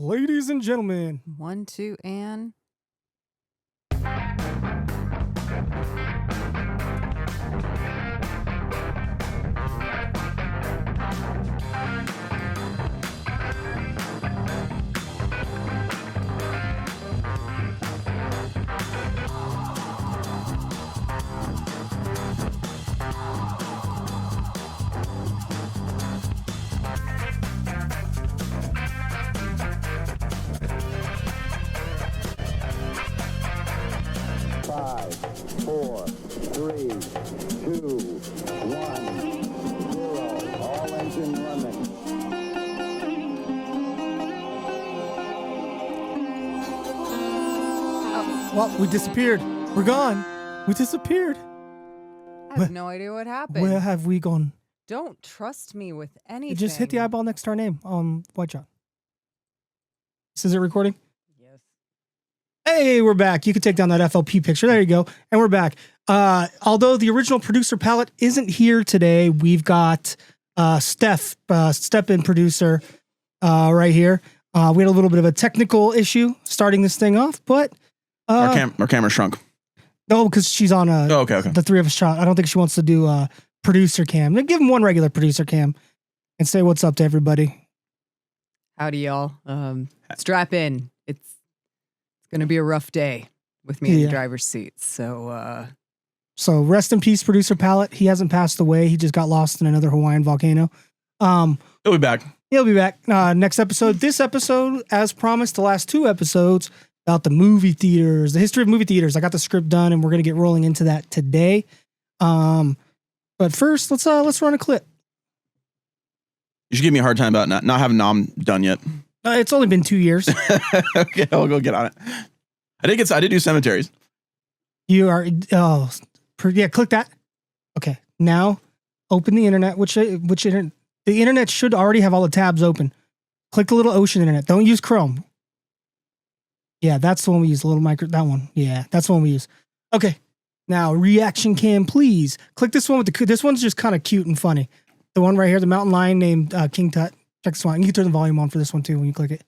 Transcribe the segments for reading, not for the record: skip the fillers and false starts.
Ladies and gentlemen. 1, 2, and... Five, 4, 3, 2, 1, 0. All engine running. Well, we disappeared. We're gone. We disappeared. I have no idea what happened. Where have we gone? Don't trust me with anything. It just hit the eyeball next to our name on White Shot. Is it recording? Yes. Hey, we're back. You can take down that FLP picture. There you go. And we're back. Although the original producer palette isn't here today, we've got Steph, step-in producer right here. We had a little bit of a technical issue starting this thing off, but... our camera shrunk. No, because she's on okay. the three of us shot. I don't think she wants to do a producer cam. Give him one regular producer cam and say what's up to everybody. Howdy, y'all. Strap in. It's going to be a rough day with me in the driver's seat. So rest in peace, producer Pallet. He hasn't passed away. He just got lost in another Hawaiian volcano. He'll be back. He'll be back next episode. This episode, as promised, the last two episodes about the movie theaters, the history of movie theaters. I got the script done, and we're going to get rolling into that today. But first, let's run a clip. You should give me a hard time about not having Nom done yet. It's only been 2 years. Okay, I'll go get on it. I did do cemeteries. You are click that. Okay, now open the internet. The internet should already have all the tabs open. Click the little ocean internet. Don't use Chrome. Yeah, that's the one we use. That one. Yeah, that's the one we use. Okay, now reaction cam, please. Click this one this one's just kind of cute and funny. The one right here, the mountain lion named King Tut. Check this one. You can turn the volume on for this one too when you click it.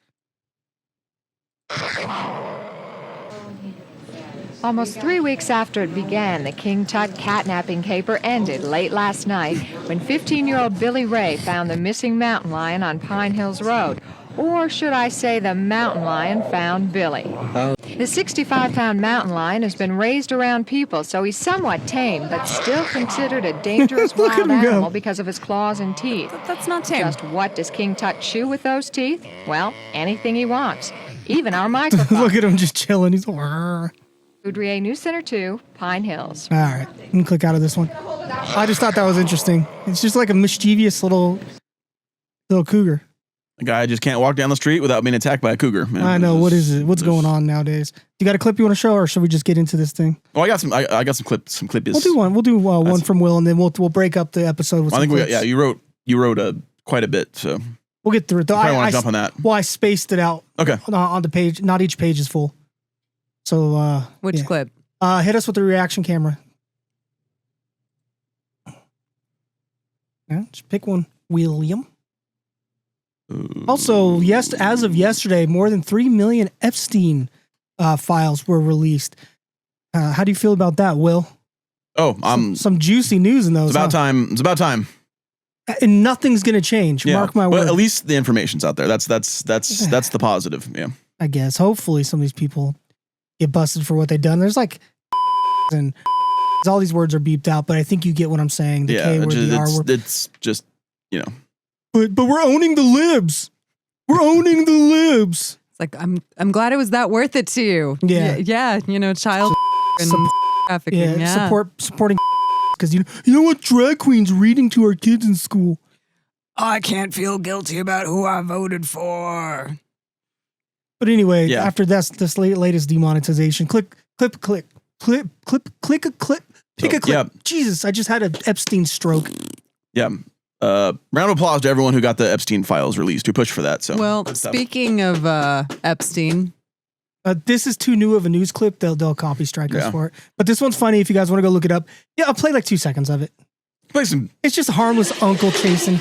Almost 3 weeks after it began, the King Tut catnapping caper ended late last night when 15-year-old Billy Ray found the missing mountain lion on Pine Hills Road. Or should I say the mountain lion found Billy. The 65-pound mountain lion has been raised around people, so he's somewhat tame, but still considered a dangerous wild animal because of his claws and teeth. that's not tame. Just what does King Tut chew with those teeth? Well, anything he wants. Even our microphone. Look at him just chilling. He's Foudrier News Center 2, Pine Hills. All right, you can click out of this one. I just thought that was interesting. It's just like a mischievous little cougar. A guy just can't walk down the street without being attacked by a cougar. Man. I know. What is it? What's going on nowadays? You got a clip you want to show, or should we just get into this thing? Well, I got some clips. We'll do one. We'll do one from Will, and then we'll break up the episode with. I think clips. you wrote quite a bit, so we'll get through it. I want to jump on that. Well, I spaced it out. Okay. On the page, not each page is full. So Which clip? Hit us with the reaction camera. Yeah, just pick one, William. Also, as of yesterday, more than 3 million Epstein files were released. How do you feel about that, Will? Oh, some juicy news in those. It's about time. It's about time. And nothing's gonna change. Yeah. Mark my word. Well, at least the information's out there. That's the positive. Yeah. I guess. Hopefully, some of these people get busted for what they've done. There's like and all these words are beeped out, but I think you get what I'm saying. The K word, the R word. It's just But we're owning the libs. We're owning the libs. It's like I'm glad it was that worth it to you. Yeah. Child and trafficking. Yeah. Supporting because you know what, drag queens reading to our kids in school. I can't feel guilty about who I voted for. But anyway, after this latest demonetization, pick a clip. Yep. Jesus, I just had an Epstein stroke. Yeah. Round of applause to everyone who got the Epstein files released, who pushed for that. So, well, speaking of Epstein, this is too new of a news clip. They'll copy strike us for it. But this one's funny if you guys want to go look it up. Yeah, I'll play like 2 seconds of it. Play some. It's just a harmless uncle chasing.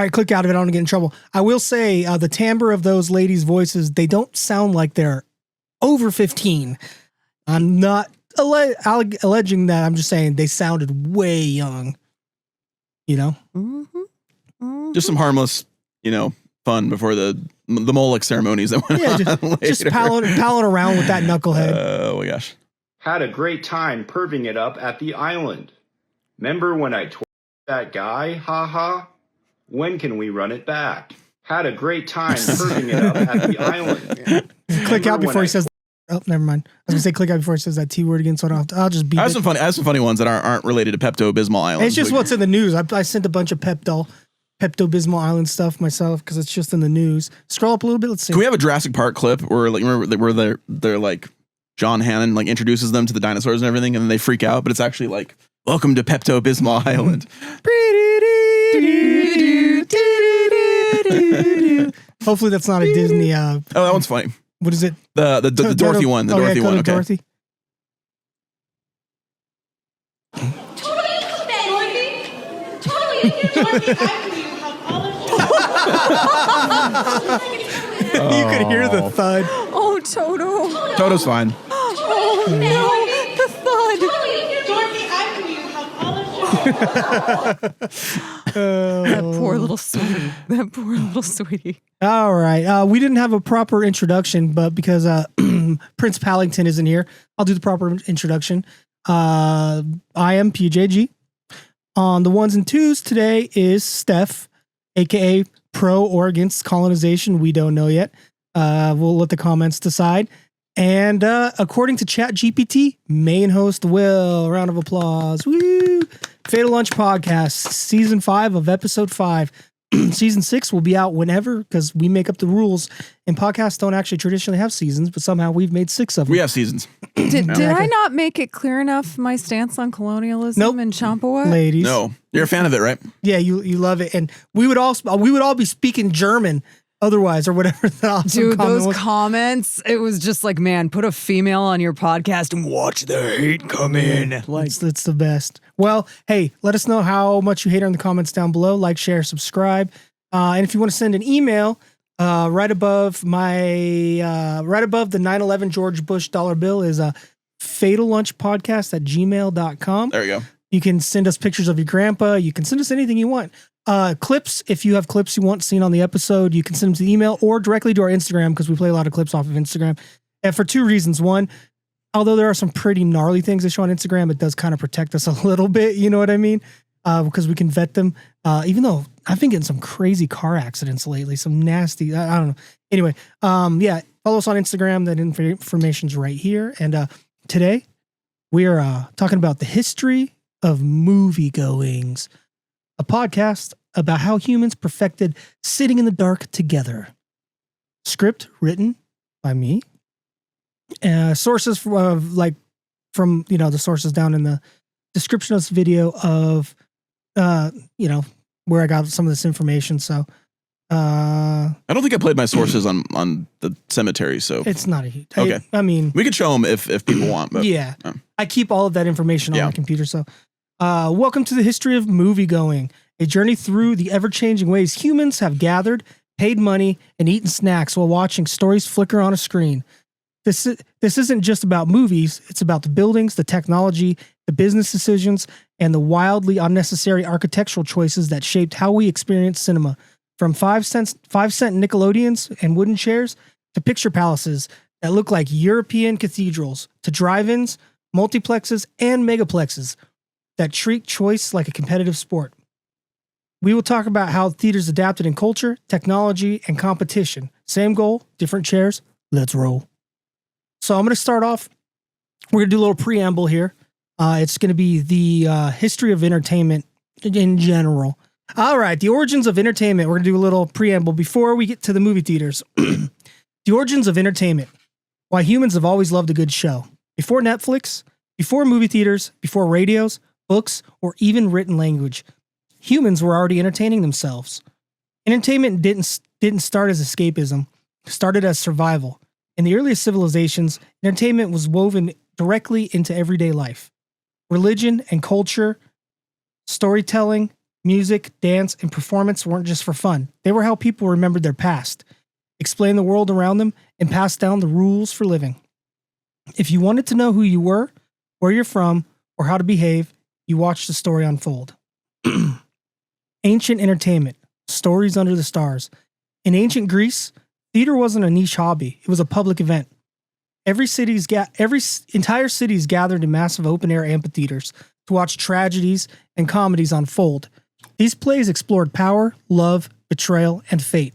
All right, click out of it. I don't want to get in trouble. I will say the timbre of those ladies' voices, they don't sound like they're over 15. I'm not alleging that. I'm just saying they sounded way young. You know? Mm-hmm. Just some harmless, fun before the Moloch ceremonies that went on later. Just palling around with that knucklehead. Oh my gosh. Had a great time perving it up at the island. Remember when I twerked that guy? Ha ha. When can we run it back? Had a great time perving it up at the island. Click out before he says. Oh, never mind. I was gonna say click out before he says that T word again. So I'll just beat. I have some funny ones that aren't related to Pepto-Bismol Island. It's just what's in the news. I sent a bunch of Pepto-Bismol Island stuff myself because it's just in the news. Scroll up a little bit. Let's see. Can we have a Jurassic Park clip where where they're like John Hannon like introduces them to the dinosaurs and everything, and then they freak out, but it's actually like, welcome to Pepto-Bismol Island. Hopefully that's not a Disney. Oh, that one's funny. What is it? The Dorothy one. The Dorothy one. Okay. Dorothy. Totally Dorothy. Totally after you have all of You could hear the thud. Oh, Toto. Toto's fine. Oh, no. The thud. Dorothy after you have all of That poor little sweetie. That poor little sweetie. All right. We didn't have a proper introduction, but because Prince Pallington isn't here, I'll do the proper introduction. I am PJG. On the ones and twos today is Steph, aka pro or against colonization. We don't know yet. We'll let the comments decide. And according to ChatGPT, main host Will. Round of applause. Woo! Fatal Lunch Podcast, Season 5 of Episode 5. Season 6 will be out whenever because we make up the rules. And podcasts don't actually traditionally have seasons, but somehow we've made 6 of them. We have seasons. Did I not make it clear enough my stance on colonialism and Champaway? Ladies. No. You're a fan of it, right? Yeah, you love it. And we would all be speaking German otherwise or whatever. Dude, those comments, it was just like, man, put a female on your podcast and watch the hate come in. Like, it's the best. Well, hey, let us know how much you hate her in the comments down below. Like, share, subscribe. And if you want to send an email, right above the 9/11 George Bush dollar bill is fatallunchpodcast@gmail.com. There you go. You can send us pictures of your grandpa. You can send us anything you want. Clips, if you have clips you want seen on the episode, you can send them to the email or directly to our Instagram because we play a lot of clips off of Instagram. And for 2 reasons. One, although there are some pretty gnarly things they show on Instagram, it does kind of protect us a little bit. You know what I mean? Because we can vet them. Even though I've been getting some crazy car accidents lately, some nasty, I don't know. Anyway, yeah, follow us on Instagram. That information's right here. And today we are talking about the history of movie goings, a podcast about how humans perfected sitting in the dark together. Script written by me. Sources from the sources down in the description of this video of where I got some of this information. So I don't think I played my sources on the cemetery, so it's not a huge. Okay. I mean, we could show them if people want. But yeah, I keep all of that information on Yeah. my computer. So, welcome to the history of movie going, a journey through the ever-changing ways humans have gathered, paid money, and eaten snacks while watching stories flicker on a screen. This isn't just about movies. It's about the buildings, the technology, the business decisions, and the wildly unnecessary architectural choices that shaped how we experience cinema. From 5-cent Nickelodeons and wooden chairs to picture palaces that look like European cathedrals to drive-ins, multiplexes, and megaplexes that treat choice like a competitive sport. We will talk about how theaters adapted in culture, technology, and competition. Same goal, different chairs. Let's roll. So I'm going to start off. We're going to do a little preamble here. It's going to be the history of entertainment in general. All right, the origins of entertainment. We're going to do a little preamble before we get to the movie theaters. The origins of entertainment. Why humans have always loved a good show. Before Netflix, before movie theaters, before radios, books, or even written language, humans were already entertaining themselves. Entertainment didn't start as escapism. It started as survival. In the earliest civilizations, entertainment was woven directly into everyday life. Religion and culture, storytelling, music, dance, and performance weren't just for fun. They were how people remembered their past, explained the world around them, and passed down the rules for living. If you wanted to know who you were, where you're from, or how to behave, you watched the story unfold. Ancient entertainment, stories under the stars. In ancient Greece, theater wasn't a niche hobby. It was a public event. Every entire cities gathered in massive open-air amphitheaters to watch tragedies and comedies unfold. These plays explored power, love, betrayal, and fate.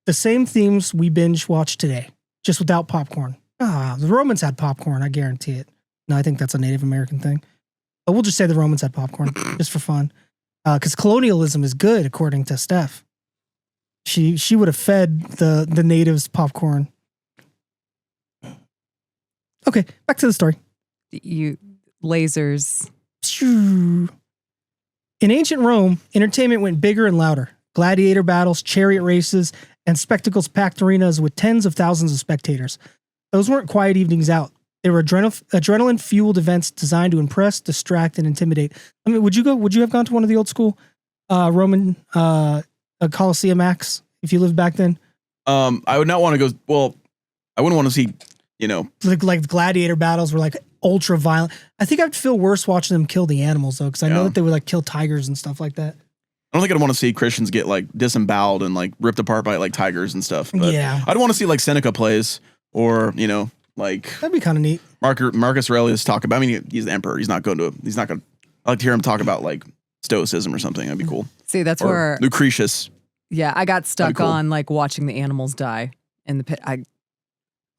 The same themes we binge watch today, just without popcorn. The Romans had popcorn, I guarantee it. No, I think that's a Native American thing. But we'll just say the Romans had popcorn, just for fun. Because colonialism is good, according to Steph. She would have fed the natives popcorn. Okay, back to the story. Lasers. In ancient Rome, entertainment went bigger and louder. Gladiator battles, chariot races, and spectacles packed arenas with tens of thousands of spectators. Those weren't quiet evenings out. They were adrenaline-fueled events designed to impress, distract, and intimidate. I mean, would you have gone to one of the old school Roman Colosseum acts if you lived back then? I would not want to go. Well, I wouldn't want to see, like gladiator battles were like ultra violent. I think I'd feel worse watching them kill the animals though, because I know that they would like kill tigers and stuff like that. I don't think I'd want to see Christians get like disemboweled and like ripped apart by like tigers and stuff. But yeah, I'd want to see like Seneca plays or like that'd be kind of neat. Marcus Aurelius talk about. I mean, he's the emperor. He's not going to. I like to hear him talk about like stoicism or something. That'd be cool. See, that's or where Lucretius. Yeah, I got stuck on like watching the animals die in the pit.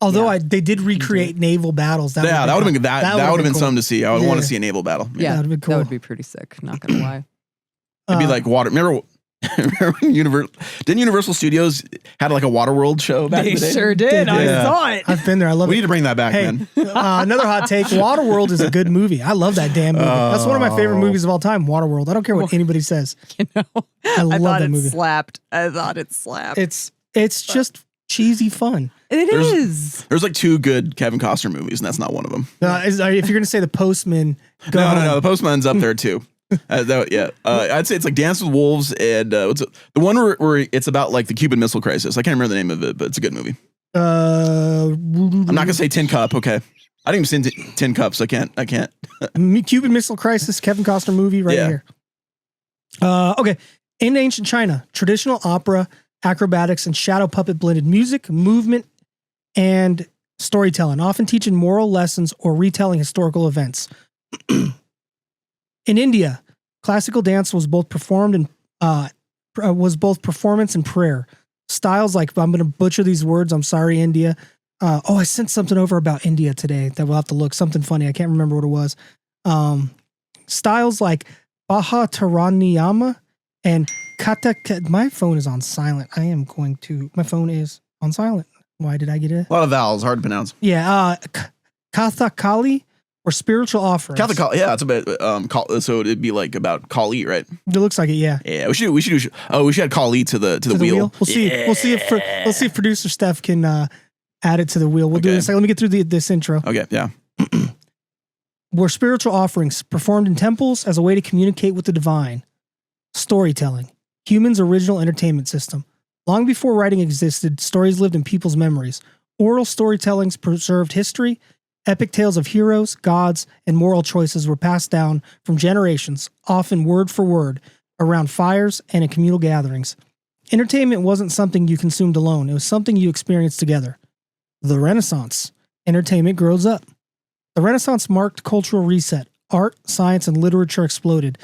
Although they did recreate naval battles. That would have been cool. Something to see. I would want to see a naval battle. Yeah, that'd be cool. That would be pretty sick. Not gonna lie. It'd be like water. Remember didn't Universal Studios had like a Waterworld show back in the day? They sure did. I saw it. I've been there. I love it. We need to bring that back, man. Another hot take. Waterworld is a good movie. I love that damn movie. That's one of my favorite movies of all time, Waterworld. I don't care what anybody says. I love that movie. I thought it slapped. It's just cheesy fun. Is. There's like 2 good Kevin Costner movies, and that's not one of them. If you're going to say The Postman, no. The Postman's up there too. I'd say it's like Dance with Wolves and the one where it's about like the Cuban Missile Crisis. I can't remember the name of it, but it's a good movie. I'm not gonna say Tin Cup. Okay, I didn't even say Tin Cups. I can't. Cuban Missile Crisis, Kevin Costner movie right here. Okay, in ancient China, traditional opera, acrobatics, and shadow puppet blended music, movement, and storytelling, often teaching moral lessons or retelling historical events. In India, classical dance was both performance and prayer. Styles like, I'm going to butcher these words. I'm sorry, India. I sent something over about India today that we'll have to look. Something funny. I can't remember what it was. Styles like Bhattacharyama and Kathak. My phone is on silent. My phone is on silent. Why did I get it? A lot of vowels, hard to pronounce. Yeah. Kathakali. Or spiritual offerings. Catholic, yeah, it's a bit. So it'd be like about Kali, right? It looks like it, yeah. Yeah, we should add Kali to the wheel. We'll see. Yeah. We'll see if producer Steph can add it to the wheel. We'll do this. Let me get through this intro. Okay, yeah. Were spiritual offerings performed in temples as a way to communicate with the divine. Storytelling, humans' original entertainment system. Long before writing existed, stories lived in people's memories. Oral storytellings preserved history. Epic tales of heroes, gods, and moral choices were passed down from generations, often word for word, around fires and in communal gatherings. Entertainment wasn't something you consumed alone. It was something you experienced together. The Renaissance. Entertainment grows up. The Renaissance marked cultural reset. Art, science, and literature exploded,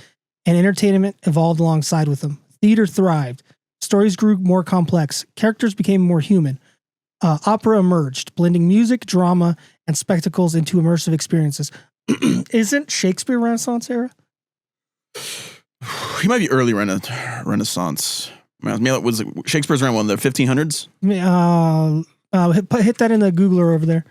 and entertainment evolved alongside with them. Theater thrived. Stories grew more complex. Characters became more human. Opera emerged, blending music, drama, and spectacles into immersive experiences. Isn't Shakespeare Renaissance era? He might be early Renaissance. Was Shakespeare's around one of the 1500s? Hit that in the Googler over there.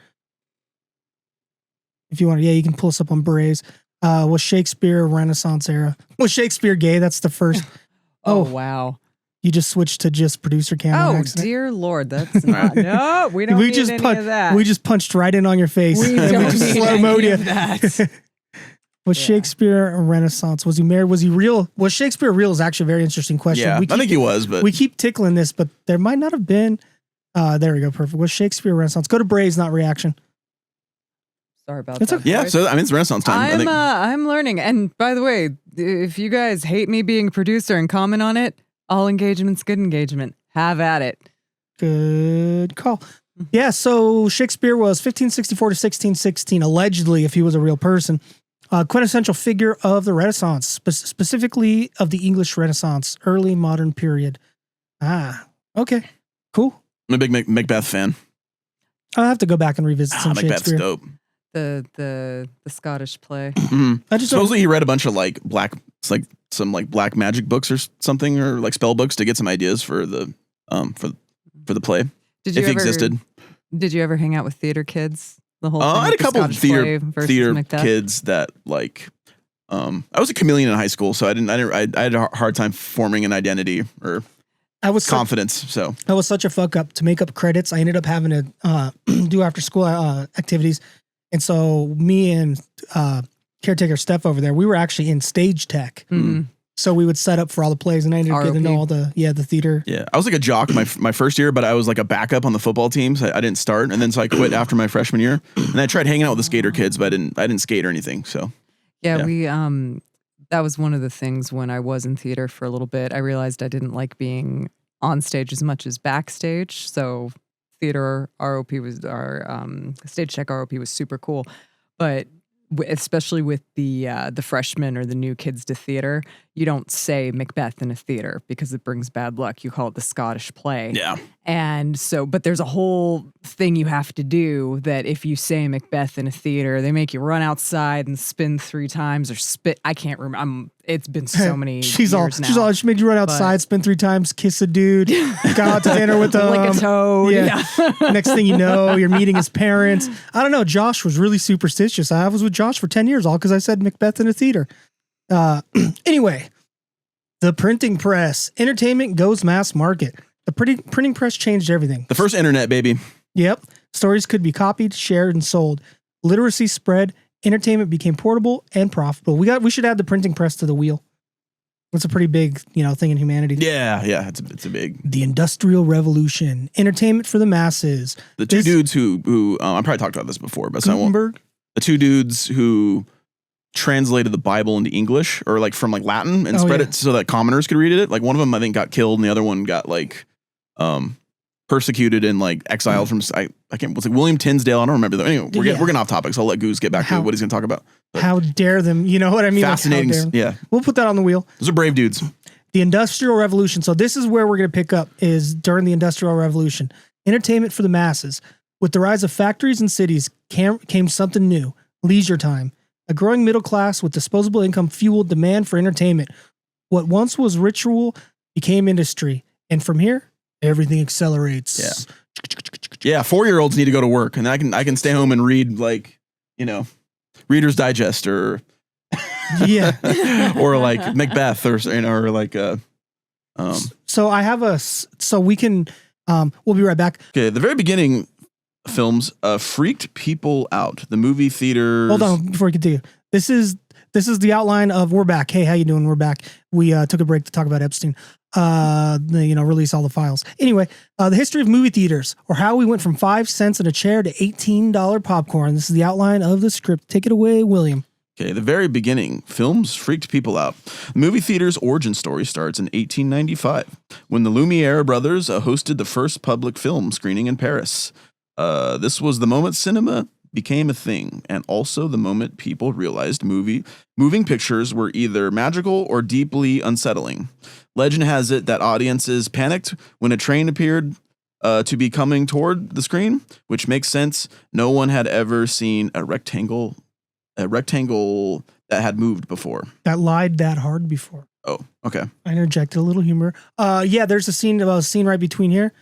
If you want to, you can pull us up on Berets. Was Shakespeare Renaissance era? Was Shakespeare gay? That's the first. Oh, wow. You just switched to just producer camera. Oh, dear Lord. That's not. No, we don't need any of that. We just punched right in on your face. We don't just need slow-mo'd any you. of that. Was Shakespeare a Renaissance? Was he married? Was he real? Was Shakespeare real? Is actually a very interesting question. Yeah, I think he was, but we keep tickling this, but there might not have been. There we go. Perfect. Was Shakespeare a Renaissance? Go to Braves, not reaction. Sorry about It's that. okay. yeah. So I mean, it's Renaissance time. I think. I'm learning. And by the way, if you guys hate me being a producer and comment on it, all engagement's good engagement. Have at it. Good call. Yeah, so Shakespeare was 1564 to 1616, allegedly, if he was a real person, quintessential figure of the Renaissance, specifically of the English Renaissance, early modern period. Okay, cool. I'm a big Macbeth fan. I'll have to go back and revisit some Macbeth's Shakespeare. dope. The Scottish play. I just Supposedly he read a bunch of like some black magic books or something, or like spell books to get some ideas for the for the play. Did you if he existed. Did you ever hang out with theater kids? The whole thing I had a with the couple of Scottish play versus theater Macbeth? kids that like. I was a chameleon in high school, so I had a hard time forming an identity or confidence. So I was such a fuck up to make up credits. I ended up having to do after school activities, and so me and caretaker Steph over there, we were actually in stage tech. Mm-hmm. So we would set up for all the plays, and I ended up getting to know all the theater. Yeah, I was like a jock my first year, but I was like a backup on the football team, so I didn't start, and then so I quit after my freshman year, and I tried hanging out with the skater kids, but I didn't skate or anything. So yeah, we that was one of the things when I was in theater for a little bit. I realized I didn't like being on stage as much as backstage. So theater ROP was our stage tech ROP was super cool, but especially with the freshmen or the new kids to theater, you don't say Macbeth in a theater because it brings bad luck. You call it the Scottish play. yeah, And so, but there's a whole thing you have to do that if you say Macbeth in a theater, they make you run outside and spin 3 times or spit. I can't remember. It's been so many years She made you run outside, spin 3 times, kiss a dude, go out to dinner with them. Like a toad. Yeah. Next thing you know, you're meeting his parents. I don't know. Josh was really superstitious. I was with Josh for 10 years, all because I said Macbeth in a theater. Anyway, the printing press. Entertainment goes mass market. The printing press changed everything. the first internet, baby. Yep. Stories could be copied, shared, and sold. Literacy spread. Entertainment became portable and profitable. We should add the printing press to the wheel. It's a pretty big, thing in humanity. Yeah, it's a big. The Industrial Revolution. Entertainment for the masses. The two dudes who I probably talked about this before, but so I won't. Gutenberg. The two dudes who translated the Bible into English or like from like Latin and spread it so that commoners could read it. Like one of them I think got killed and the other one got like persecuted and like exiled from I can't was it William Tinsdale? I don't remember though. Anyway, we're getting off topic, so I'll let Goose get back to what he's gonna talk about. But how dare them? You know what I mean? fascinating. Like, Yeah. We'll put that on the wheel. Those are brave dudes. The Industrial Revolution. So this is where we're going to pick up is during the Industrial Revolution. Entertainment for the masses. With the rise of factories and cities came something new. Leisure time. A growing middle class with disposable income fueled demand for entertainment. What once was ritual became industry. And from here, everything accelerates. Yeah. Yeah, 4-year-olds need to go to work, and I can stay home and read like Reader's Digest or or like Macbeth or like So I have so we can we'll be right back. Okay, the very beginning films freaked people out. The movie theaters. Hold on before we continue. This is the outline of we're back. Hey, how you doing? We're back. We took a break to talk about Epstein. Release all the files. Anyway, the history of movie theaters, or how we went from 5 cents in a chair to $18 popcorn. This is the outline of the script. Take it away, William. Okay, the very beginning, films freaked people out. The movie theater's origin story starts in 1895, when the Lumiere brothers hosted the first public film screening in Paris. This was the moment cinema became a thing, and also the moment people realized moving pictures were either magical or deeply unsettling. Legend has it that audiences panicked when a train appeared to be coming toward the screen, which makes sense. No one had ever seen a rectangle that had moved before. That lied that hard before. Oh, okay. I interjected a little humor. There's a scene right between here.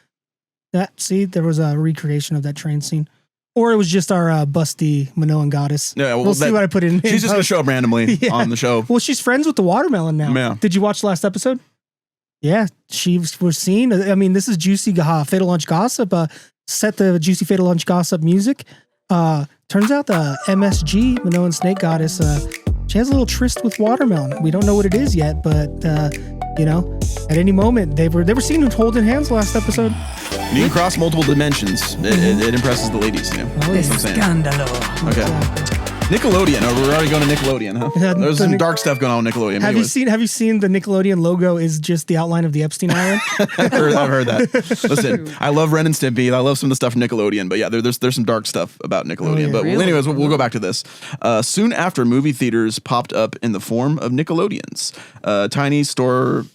There was a recreation of that train scene. Or it was just our busty Minoan goddess. Yeah, we'll see what I put in. She's just going to show up randomly on the show. Well, she's friends with the watermelon now. Yeah. Did you watch the last episode? Yeah, she was seen. I mean, this is juicy Fatal Lunch Gossip. Set the juicy Fatal Lunch Gossip music. Turns out the MSG, Minoan Snake Goddess, She has a little tryst with watermelon. We don't know what it is yet, but you know, at any moment they were seen holding hands last episode. You can cross multiple dimensions. It impresses the ladies, you know. Oh, That's what I'm saying. Scandalo. Okay. Nickelodeon. Oh, we're already going to Nickelodeon, huh? Yeah, There's the some dark stuff going on with Nickelodeon. Have Anyways. you seen the Nickelodeon logo is just the outline of the Epstein Island? I've heard that. Listen, I love Ren and Stimpy. I love some of the stuff from Nickelodeon, but yeah, there's some dark stuff about Nickelodeon. yeah. But Really? anyways, we'll go back to this. Soon after, movie theaters popped up in the form of Nickelodeons, tiny storefront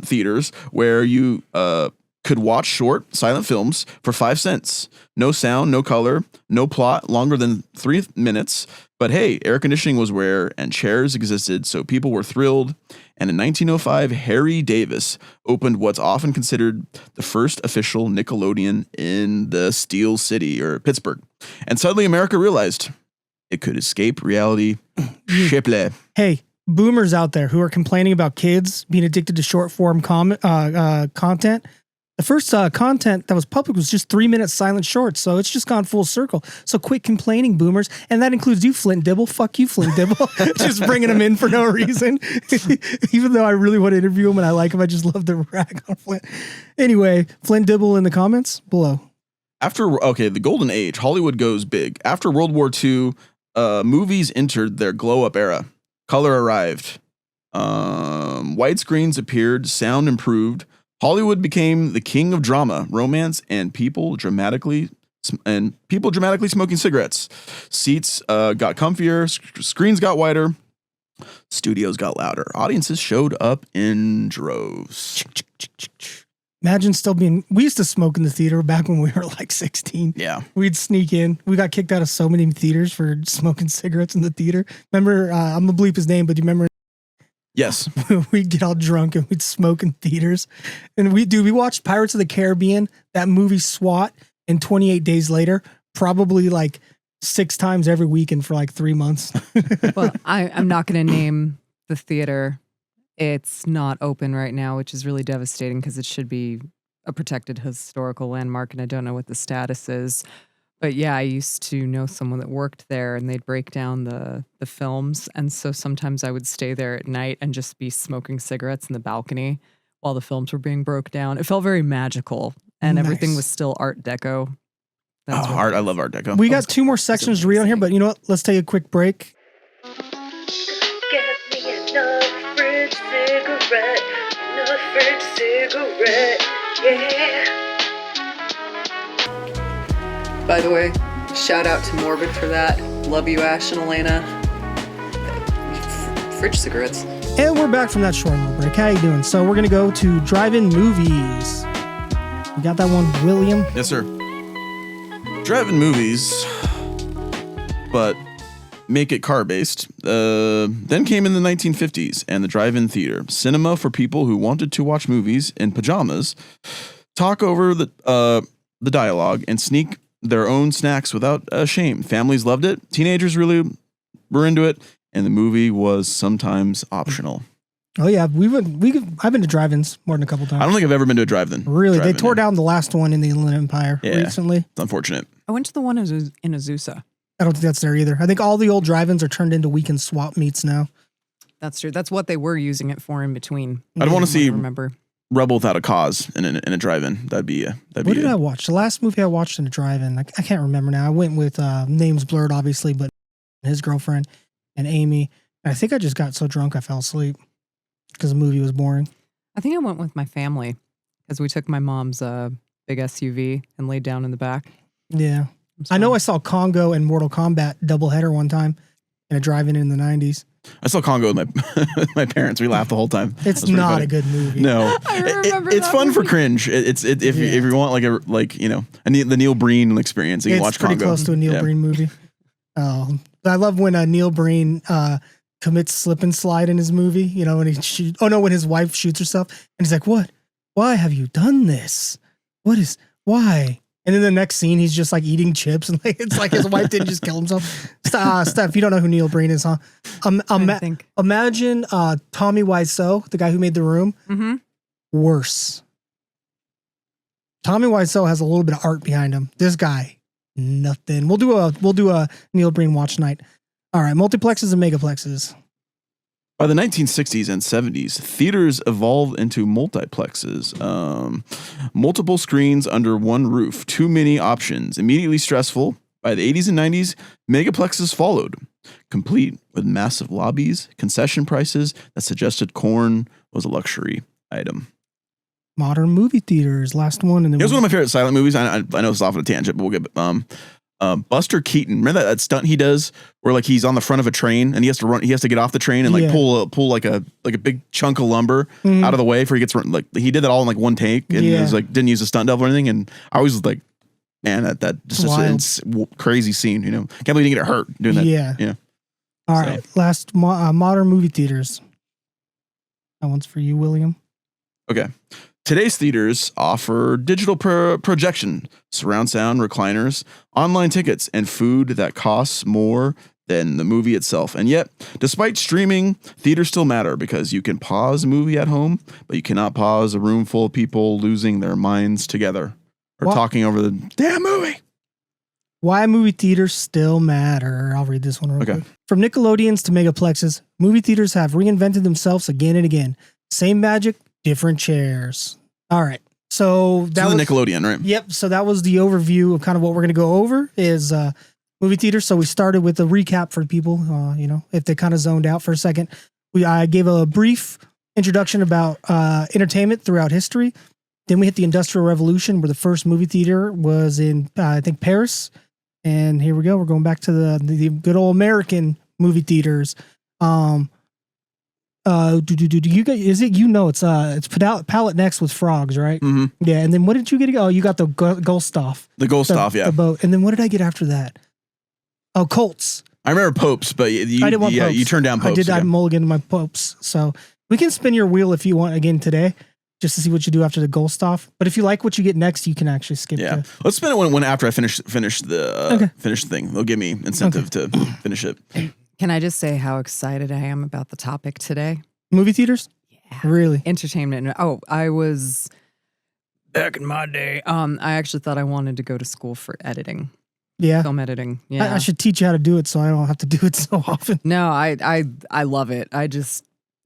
theaters where you could watch short, silent films for 5 cents. No sound, no color, no plot longer than 3 minutes. But hey, air conditioning was rare and chairs existed, so people were thrilled. And in 1905, Harry Davis opened what's often considered the first official Nickelodeon in the Steel City, or Pittsburgh. And suddenly America realized it could escape reality cheaply. Hey, boomers out there who are complaining about kids being addicted to short form content. The first content that was public was just 3 minute silent shorts, so it's just gone full circle. So quit complaining, boomers, and that includes you, Flint Dibble. Fuck you, Flint Dibble. Just bringing him in for no reason. Even though I really want to interview him and I like him, I just love the rag on Flint. Anyway, Flint Dibble in the comments below. The golden age, Hollywood goes big. After World War II, movies entered their glow-up era. Color arrived. Widescreens appeared. Sound improved. Hollywood became the king of drama, romance, and people dramatically smoking cigarettes. Seats got comfier, screens got wider, studios got louder. Audiences showed up in droves. Imagine we used to smoke in the theater back when we were like 16. Yeah. We'd sneak in. We got kicked out of so many theaters for smoking cigarettes in the theater. Remember, I'm going to bleep his name, but do you remember? Yes. We'd get all drunk and we'd smoke in theaters. And we watched Pirates of the Caribbean, that movie SWAT, and 28 Days Later, probably like 6 times every weekend for like 3 months. Well, I'm not going to name the theater. It's not open right now, which is really devastating because it should be a protected historical landmark, and I don't know what the status is. But yeah, I used to know someone that worked there, and they'd break down the films, and so sometimes I would stay there at night and just be smoking cigarettes in the balcony while the films were being broke down. It felt very magical, and everything was still Art Deco. That's Art. I love Art Deco. We got 2 more sections to read on here, but you know what? Let's take a quick break. Get me another fridge cigarette, yeah. By the way, shout out to Morbid for that. Love you, Ash and Elena. Fridge cigarettes. And we're back from that short little break. How you doing? So we're going to go to drive-in movies. You got that one, William? Yes, sir. Drive-in movies, but make it car-based. Then came in the 1950s and the drive-in theater. Cinema for people who wanted to watch movies in pajamas, talk over the dialogue, and sneak their own snacks without shame. Families loved it. Teenagers really were into it, and the movie was sometimes optional. Oh yeah, I've been to drive-ins more than a couple times. I don't think I've ever been to a drive-in. Really, they tore down the last one in the Inland Empire Yeah. recently. It's unfortunate. I went to the one in Azusa. I don't think that's there either. I think all the old drive-ins are turned into weekend swap meets now. That's true. That's what they were using it for in between. I don't want to see remember. Rebel Without a Cause in a drive-in. That'd be What did I watch? The last movie I watched in a drive-in, I can't remember now. I went with names blurred, obviously, but his girlfriend and Amy. And I think I just got so drunk I fell asleep because the movie was boring. I think I went with my family because we took my mom's big SUV and laid down in the back. Yeah. I know I saw Congo and Mortal Kombat doubleheader one time in a drive-in in the 90s. I saw Congo with my parents. We laughed the whole time. It's not a good movie. No, I remember it's that fun for movie. cringe. If you want the Neil Breen experience, you can watch It's pretty Congo. close to a Neil Breen movie. Oh, I love when Neil Breen commits slip and slide in his movie. You know, when when his wife shoots herself, and he's like, "What? Why have you done this? Why?" And then the next scene, he's just like eating chips, and it's like his wife didn't just kill himself. Steph, you don't know who Neil Breen is, huh? Imagine Tommy Wiseau, the guy who made The Room. Mm-hmm. Worse. Tommy Wiseau has a little bit of art behind him. This guy, nothing. We'll do a Neil Breen watch night. All right, multiplexes and megaplexes. By the 1960s and 70s, theaters evolved into multiplexes. Multiple screens under one roof, too many options, immediately stressful. By the 80s and 90s, megaplexes followed, complete with massive lobbies, concession prices that suggested corn was a luxury item. Modern movie theaters, last one. And then Here's one of my favorite silent movies. I know it's off on a tangent, but we'll get Buster Keaton. Remember that stunt he does where like he's on the front of a train and he has to run. He has to get off the train and like pull like a big chunk of lumber out of the way before he gets like he did that all in like one take and it was like didn't use a stunt double or anything. And I was like, man, that just a crazy scene. You know, can't believe he didn't get hurt doing that. Yeah. All right, last modern movie theaters. That one's for you, William. Okay. Today's theaters offer digital projection, surround sound, recliners, online tickets, and food that costs more than the movie itself. And yet, despite streaming, theaters still matter because you can pause a movie at home, but you cannot pause a room full of people losing their minds together or talking over the damn movie. Why movie theaters still matter. I'll read this one real quick. From Nickelodeons to megaplexes, movie theaters have reinvented themselves again and again. Same magic, different chairs. All right. So that was Nickelodeon, right? Yep. So that was the overview of kind of what we're going to go over is movie theaters. So we started with a recap for people, you know, if they kind of zoned out for a second. I gave a brief introduction about entertainment throughout history. Then we hit the Industrial Revolution where the first movie theater was in, I think, Paris. And here we go. We're going back to the good old American movie theaters. You got, is it, you know, it's pallet next with frogs, right? Mm-hmm. Yeah. And then what did you get? Oh, you got the Gustav. The Gustav, yeah. The boat. And then what did I get after that? Oh, Colts. I remember Popes, but I didn't want Popes. You turned down Popes. I mulliganed my Popes. So we can spin your wheel if you want again today, just to see what you do after the Gustav. But if you like what you get next, you can actually skip. Yeah. Let's spin it when after I finish the thing. They'll give me incentive to finish it. Can I just say how excited I am about the topic today? Movie theaters? Yeah. Really? Entertainment. Oh, I was back in my day. I actually thought I wanted to go to school for editing. Yeah. Film editing. Yeah. I should teach you how to do it so I don't have to do it so often. No, I love it. I just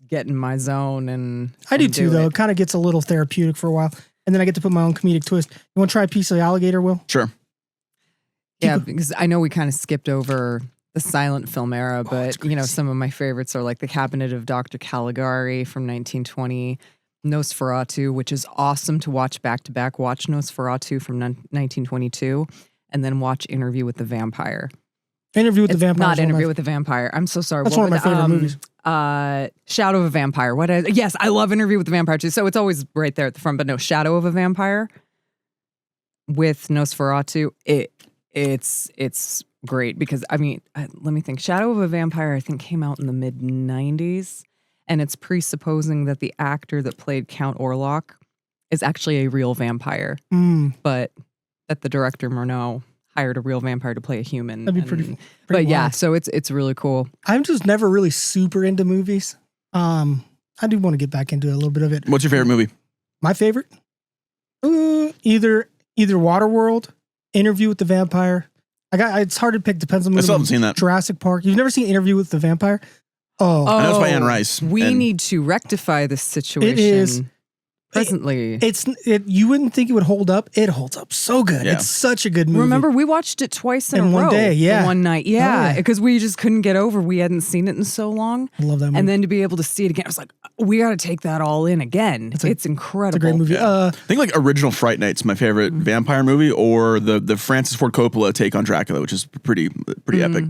get in my zone and I do too, though. It kind of gets a little therapeutic for a while. And then I get to put my own comedic twist. You want to try a piece of the alligator, Will? Sure. Yeah, because I know we kind of skipped over the silent film era, but you know, some of my favorites are like The Cabinet of Dr. Caligari from 1920, Nosferatu, which is awesome to watch back to back. Watch Nosferatu from 1922, and then watch Interview with the Vampire. Interview with the Vampire. Not Interview with the Vampire. I'm so sorry. That's one of my favorite movies. Shadow of a Vampire. Yes, I love Interview with the Vampire too. So it's always right there at the front, but no, Shadow of a Vampire with Nosferatu. It's great because I mean, let me think. Shadow of a Vampire I think came out in the mid 90s, and it's presupposing that the actor that played Count Orlok is actually a real vampire, but that the director Murnau hired a real vampire to play a human. That'd be pretty but wild. yeah, so it's really cool. I'm just never really super into movies. I do want to get back into a little bit of it. What's your favorite movie? My favorite? Either Waterworld, Interview with the Vampire. It's hard to pick. Depends on the movie. I still haven't seen that. Jurassic Park. You've never seen Interview with the Vampire? Oh. I know it's by Anne Rice. We need to rectify this situation. It is. Presently. You wouldn't think it would hold up. It holds up so good. Yeah. It's such a good movie. Remember, we watched it twice in a row. one day, yeah. In one night. Oh, Yeah, yeah. because we just couldn't get over. We hadn't seen it in so long. I love that movie. And then to be able to see it again, I was like, we got to take that all in again. It's incredible. It's a great movie. Yeah. I think like Original Fright Night's my favorite vampire movie, or the Francis Ford Coppola take on Dracula, which is pretty epic.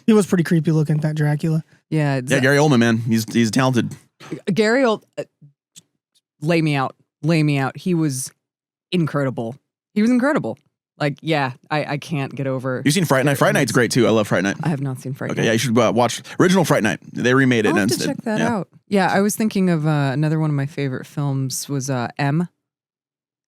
He was pretty creepy looking, that Dracula. Yeah. Gary Oldman, man, he's talented. Gary lay me out. He was incredible. Like, yeah, I can't get over. You've seen Fright Night? Fright Night's great too. I love Fright Night. I have not seen Fright Night. Okay, yeah, you should watch Original Fright Night. They remade it. I'll have and to check that out. Yeah, I was thinking of another one of my favorite films was M. Have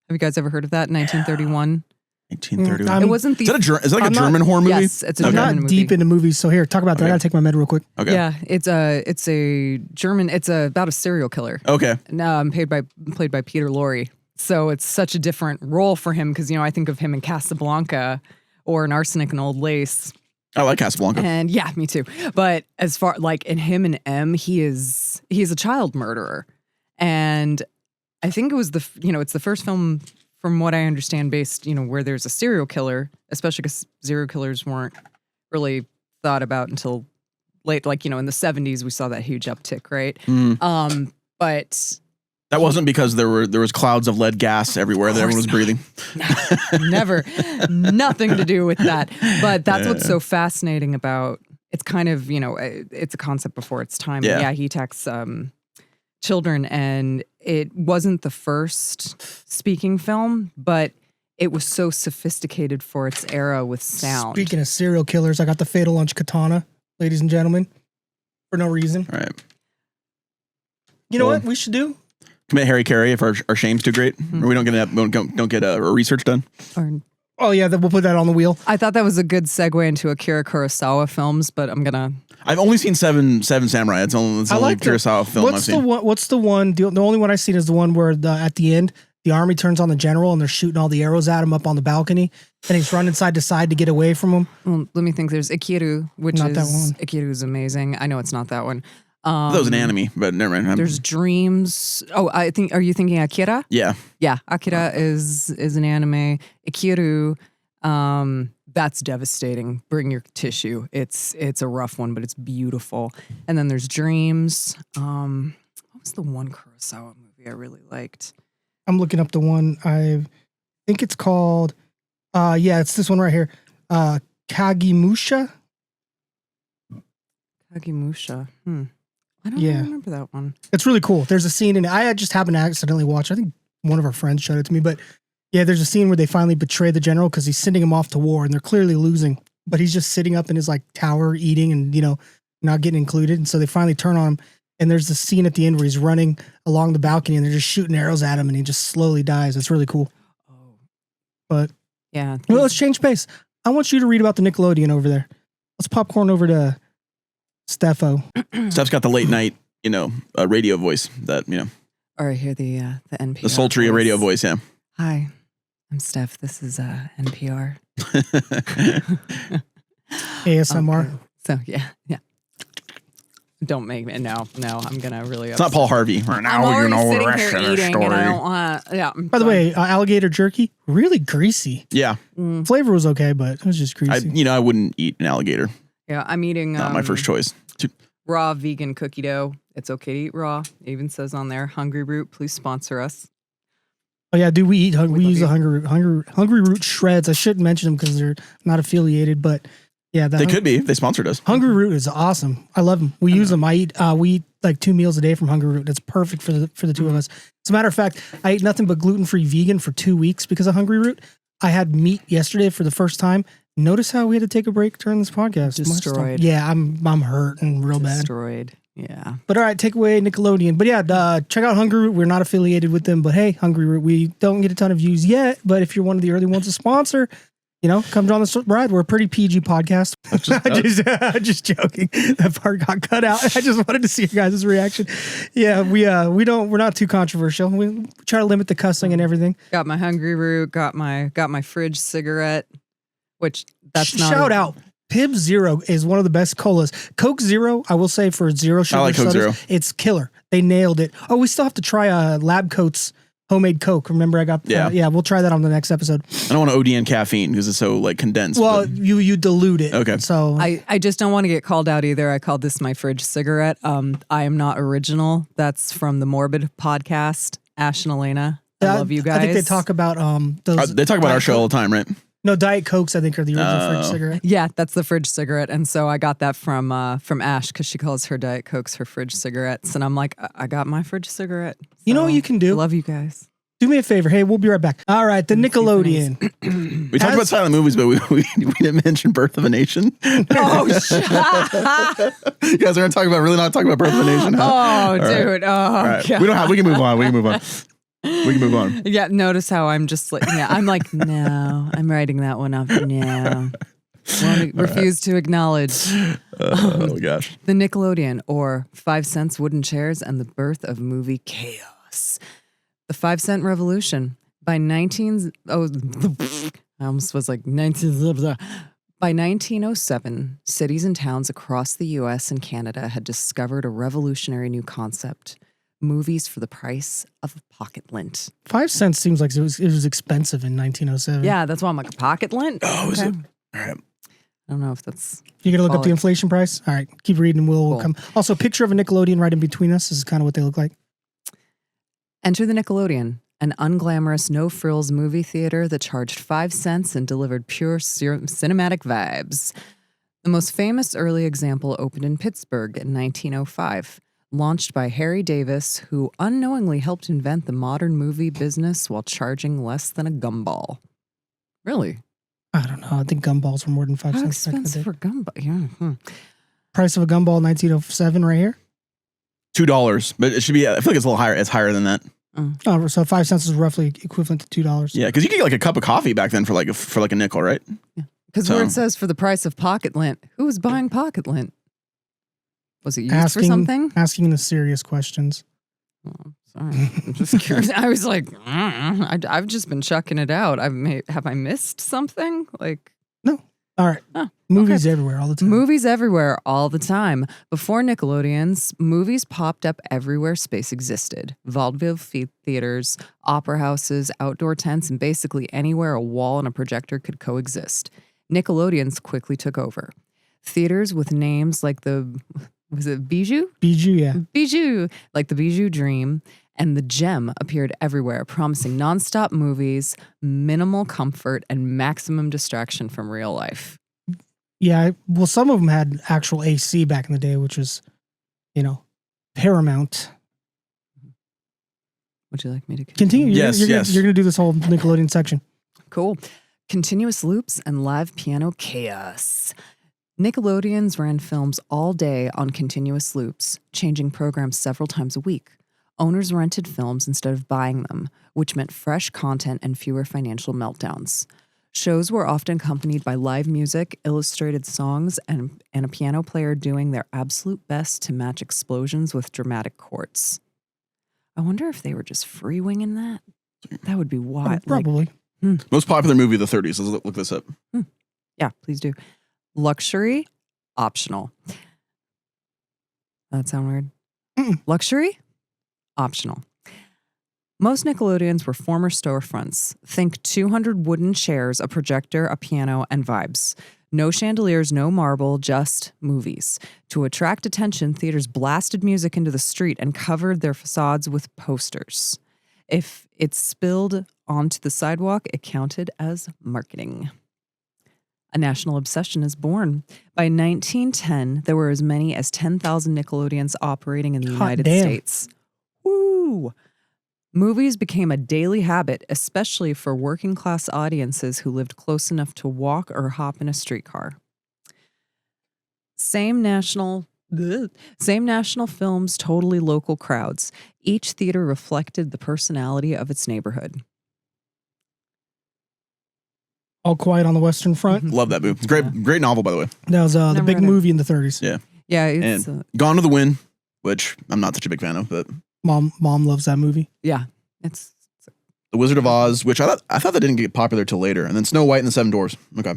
you guys ever heard of that? 1931. 1931. It wasn't the. Is that like a German horror movie? Yes, it's a I'm German not movie. deep into movies, so here, talk about that. I gotta take my med real quick. Okay. Yeah, it's a German. It's about a serial killer. Okay. No, played by Peter Lorre. So it's such a different role for him because I think of him in Casablanca or in Arsenic and Old Lace. I like Casablanca. And yeah, me too. But as far like in him and M, he's a child murderer. And I think it was it's the first film from what I understand based, where there's a serial killer, especially because serial killers weren't really thought about until late, like, in the 70s, we saw that huge uptick, right? But that wasn't because there was clouds of lead gas everywhere that everyone was breathing. Never. Nothing to do with that. But that's what's so fascinating about it's kind of, it's a concept before its time. Yeah, he attacks children, and it wasn't the first speaking film, but it was so sophisticated for its era with sound. Speaking of serial killers, I got the Fatal Lunch Katana, ladies and gentlemen, for no reason. All right. You know what we should do? Commit Harry Carey if our shame's too great, or we don't get research done. Oh yeah, we'll put that on the wheel. I thought that was a good segue into Akira Kurosawa films, but I've only seen Seven Samurai. It's only Kurosawa film I've seen. What's the one? The only one I've seen is the one where at the end the army turns on the general and they're shooting all the arrows at him up on the balcony, and he's running side to side to get away from him. Well, let me think. There's Ikiru, Ikiru's amazing. I know it's not that one. That was an anime, but never mind. There's Dreams. Oh, are you thinking Akira? Yeah. Yeah, Akira is an anime. Ikiru, that's devastating. Bring your tissue. It's a rough one, but it's beautiful. And then there's Dreams. What was the one Kurosawa movie I really liked? I'm looking up the one. I think it's called. It's this one right here. Kagemusha. Kagemusha. I don't remember that one. It's really cool. There's a scene in it. I just happened to accidentally watch. I think one of our friends showed it to me. But yeah, there's a scene where they finally betray the general because he's sending him off to war and they're clearly losing. But he's just sitting up in his like tower eating and, not getting included. And so they finally turn on him. And there's this scene at the end where he's running along the balcony and they're just shooting arrows at him and he just slowly dies. It's really cool. Oh. But yeah. Well, let's change pace. I want you to read about the Nickelodeon over there. Let's popcorn over to Steffo. Steph's got the late night, radio voice that, Or I hear the NPR. The sultry voice. Radio voice, yeah. Hi, I'm Steph. This is NPR. ASMR. Okay. So, yeah. Don't make me. No, I'm going to really. It's not Paul Harvey. I'm already sitting here eating and I don't want to. Yeah. By the way, alligator jerky, really greasy. Yeah. Flavor was okay, but it was just greasy. I wouldn't eat an alligator. Yeah, I'm eating. Not my first choice. Raw vegan cookie dough. It's okay to eat raw. It even says on there, Hungry Root, please sponsor us. Oh yeah, we eat. We use the Hungry Root shreds. I shouldn't mention them because they're not affiliated, but yeah, they could be if they sponsored us. Hungry Root is awesome. I love them. We use them. We eat like 2 meals a day from Hungry Root. It's perfect for the two of us. As a matter of fact, I ate nothing but gluten-free vegan for 2 weeks because of Hungry Root. I had meat yesterday for the first time. Notice how we had to take a break during this podcast. Destroyed. Yeah, I'm hurting real bad. Destroyed. Yeah. But all right, take away Nickelodeon. But yeah, check out Hungry Root. We're not affiliated with them, but hey, Hungry Root, we don't get a ton of views yet. But if you're one of the early ones to sponsor, come join the ride. We're a pretty PG podcast. Just joking. That part got cut out. I just wanted to see your guys' reaction. Yeah, we're not too controversial. We try to limit the cussing and everything. Got my Hungry Root. Got my fridge cigarette. Which that's not shout out. Pib Zero is one of the best colas. Coke Zero, I will say for zero sugar I like Coke Zero. It's killer. They nailed it. Oh, we still have to try Lab Coat's homemade Coke. Remember, I got we'll try that on the next episode. I don't want to OD in caffeine because it's so like condensed. Well, you dilute it. Okay. So I just don't want to get called out either. I called this my fridge cigarette. I am not original. That's from the Morbid podcast. Ash and Elena. I love you guys. I think they talk about those. They talk about our show all the time, right? No, Diet Cokes, I think, are the original fridge cigarette. Yeah, that's the fridge cigarette. And so I got that from Ash because she calls her Diet Cokes her fridge cigarettes. And I'm like, I got my fridge cigarette. So you know what you can do? Love you guys. Do me a favor. Hey, we'll be right back. All right, the Nickelodeon. We talked about silent movies, but we didn't mention Birth of a Nation. Oh, shut You guys are really not talking about Birth of a Nation, huh? Oh, dude. Oh, all right. God. We can move on. We can move on. Yeah, notice how I'm just like, I'm like, no, I'm writing that one up. No. Refuse to acknowledge. Oh, gosh. The Nickelodeon, or 5 cents wooden chairs and the birth of movie chaos. The 5 cent revolution by I almost was like 19. By 1907, cities and towns across the US and Canada had discovered a revolutionary new concept: movies for the price of a pocket lint. 5 cents seems like it was expensive in 1907. Yeah, that's why I'm like, a pocket lint? Oh, is it? All right. I don't know if that's... You gotta look up the Baller. inflation price? All right, keep reading. We'll Cool. come. Also, picture of a Nickelodeon right in between us. This is kind of what they look like. Enter the Nickelodeon, an unglamorous, no-frills movie theater that charged 5 cents and delivered pure cinematic vibes. The most famous early example opened in Pittsburgh in 1905, launched by Harry Davis, who unknowingly helped invent the modern movie business while charging less than a gumball. Really? I don't know. I think gumballs were more than 5 How cents back in the expensive day. for gumball? Yeah. Price of a gumball, 1907, right here. $2, but it should be. I feel like it's a little higher. It's higher than that. Oh, so 5 cents is roughly equivalent to $2. Yeah, because you could get like a cup of coffee back then for like a nickel, right? Because where it says for the price of pocket lint, who was buying pocket lint? Was it used for something? Asking the serious questions. Oh, sorry, I'm just curious. I was like, I've just been chucking it out. Have I missed something? Like, No. All right. Oh, Movies everywhere all the time. movies everywhere all the time. Before Nickelodeons, movies popped up everywhere space existed. Vaudeville theaters, opera houses, outdoor tents, and basically anywhere a wall and a projector could coexist. Nickelodeons quickly took over. Theaters with names like was it Bijou? Bijou, yeah. Bijou, like the Bijou Dream and the Gem appeared everywhere, promising nonstop movies, minimal comfort, and maximum distraction from real life. Yeah. Well, some of them had actual AC back in the day, which was, paramount. Would you like me to Continue. Yes, You're yes. You're going to do this whole Nickelodeon section. Cool. Continuous loops and live piano chaos. Nickelodeons ran films all day on continuous loops, changing programs several times a week. Owners rented films instead of buying them, which meant fresh content and fewer financial meltdowns. Shows were often accompanied by live music, illustrated songs, and a piano player doing their absolute best to match explosions with dramatic chords. I wonder if they were just free-winging that. That would be wild. Probably. Most popular movie of the 30s. Let's look this up. Yeah, please do. Luxury, optional. That sound weird? Luxury, optional. Most Nickelodeons were former storefronts. Think 200 wooden chairs, a projector, a piano, and vibes. No chandeliers, no marble, just movies. To attract attention, theaters blasted music into the street and covered their facades with posters. If it spilled onto the sidewalk, it counted as marketing. A national obsession is born. By 1910, there were as many as 10,000 Nickelodeons operating in the United States. Woo! Movies became a daily habit, especially for working class audiences who lived close enough to walk or hop in a streetcar. Same national films, totally local crowds. Each theater reflected the personality of its neighborhood. All Quiet on the Western Front. Love that movie. Great novel, by the way. That was the Never big read it. movie in the 30s. Yeah. Yeah, it's And Gone to the Wind, which I'm not such a big fan of, but Mom loves that movie. it's The Wizard of Oz, which I thought that didn't get popular till later, and then Snow White and the Seven Dwarfs. Okay.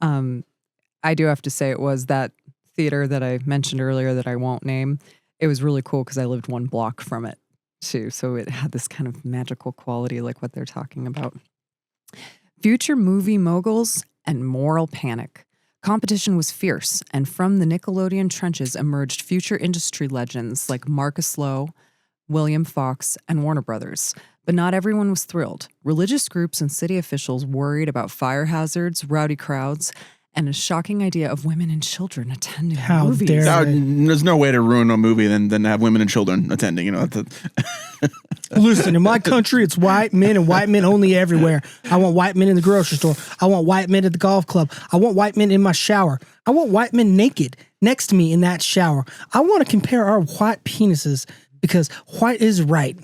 I do have to say it was that theater that I mentioned earlier that I won't name. It was really cool because I lived one block from it too, so it had this kind of magical quality like what they're talking about. Future movie moguls and moral panic. Competition was fierce, and from the Nickelodeon trenches emerged future industry legends like Marcus Lowe, William Fox, and Warner Brothers. But not everyone was thrilled. Religious groups and city officials worried about fire hazards, rowdy crowds, and a shocking idea of women and children attending How movies. dare Now, they. there's no way to ruin a movie than have women and children attending. Listen, in my country, it's white men and white men only everywhere. I want white men in the grocery store. I want white men at the golf club. I want white men in my shower. I want white men naked next to me in that shower. I want to compare our white penises because white is right.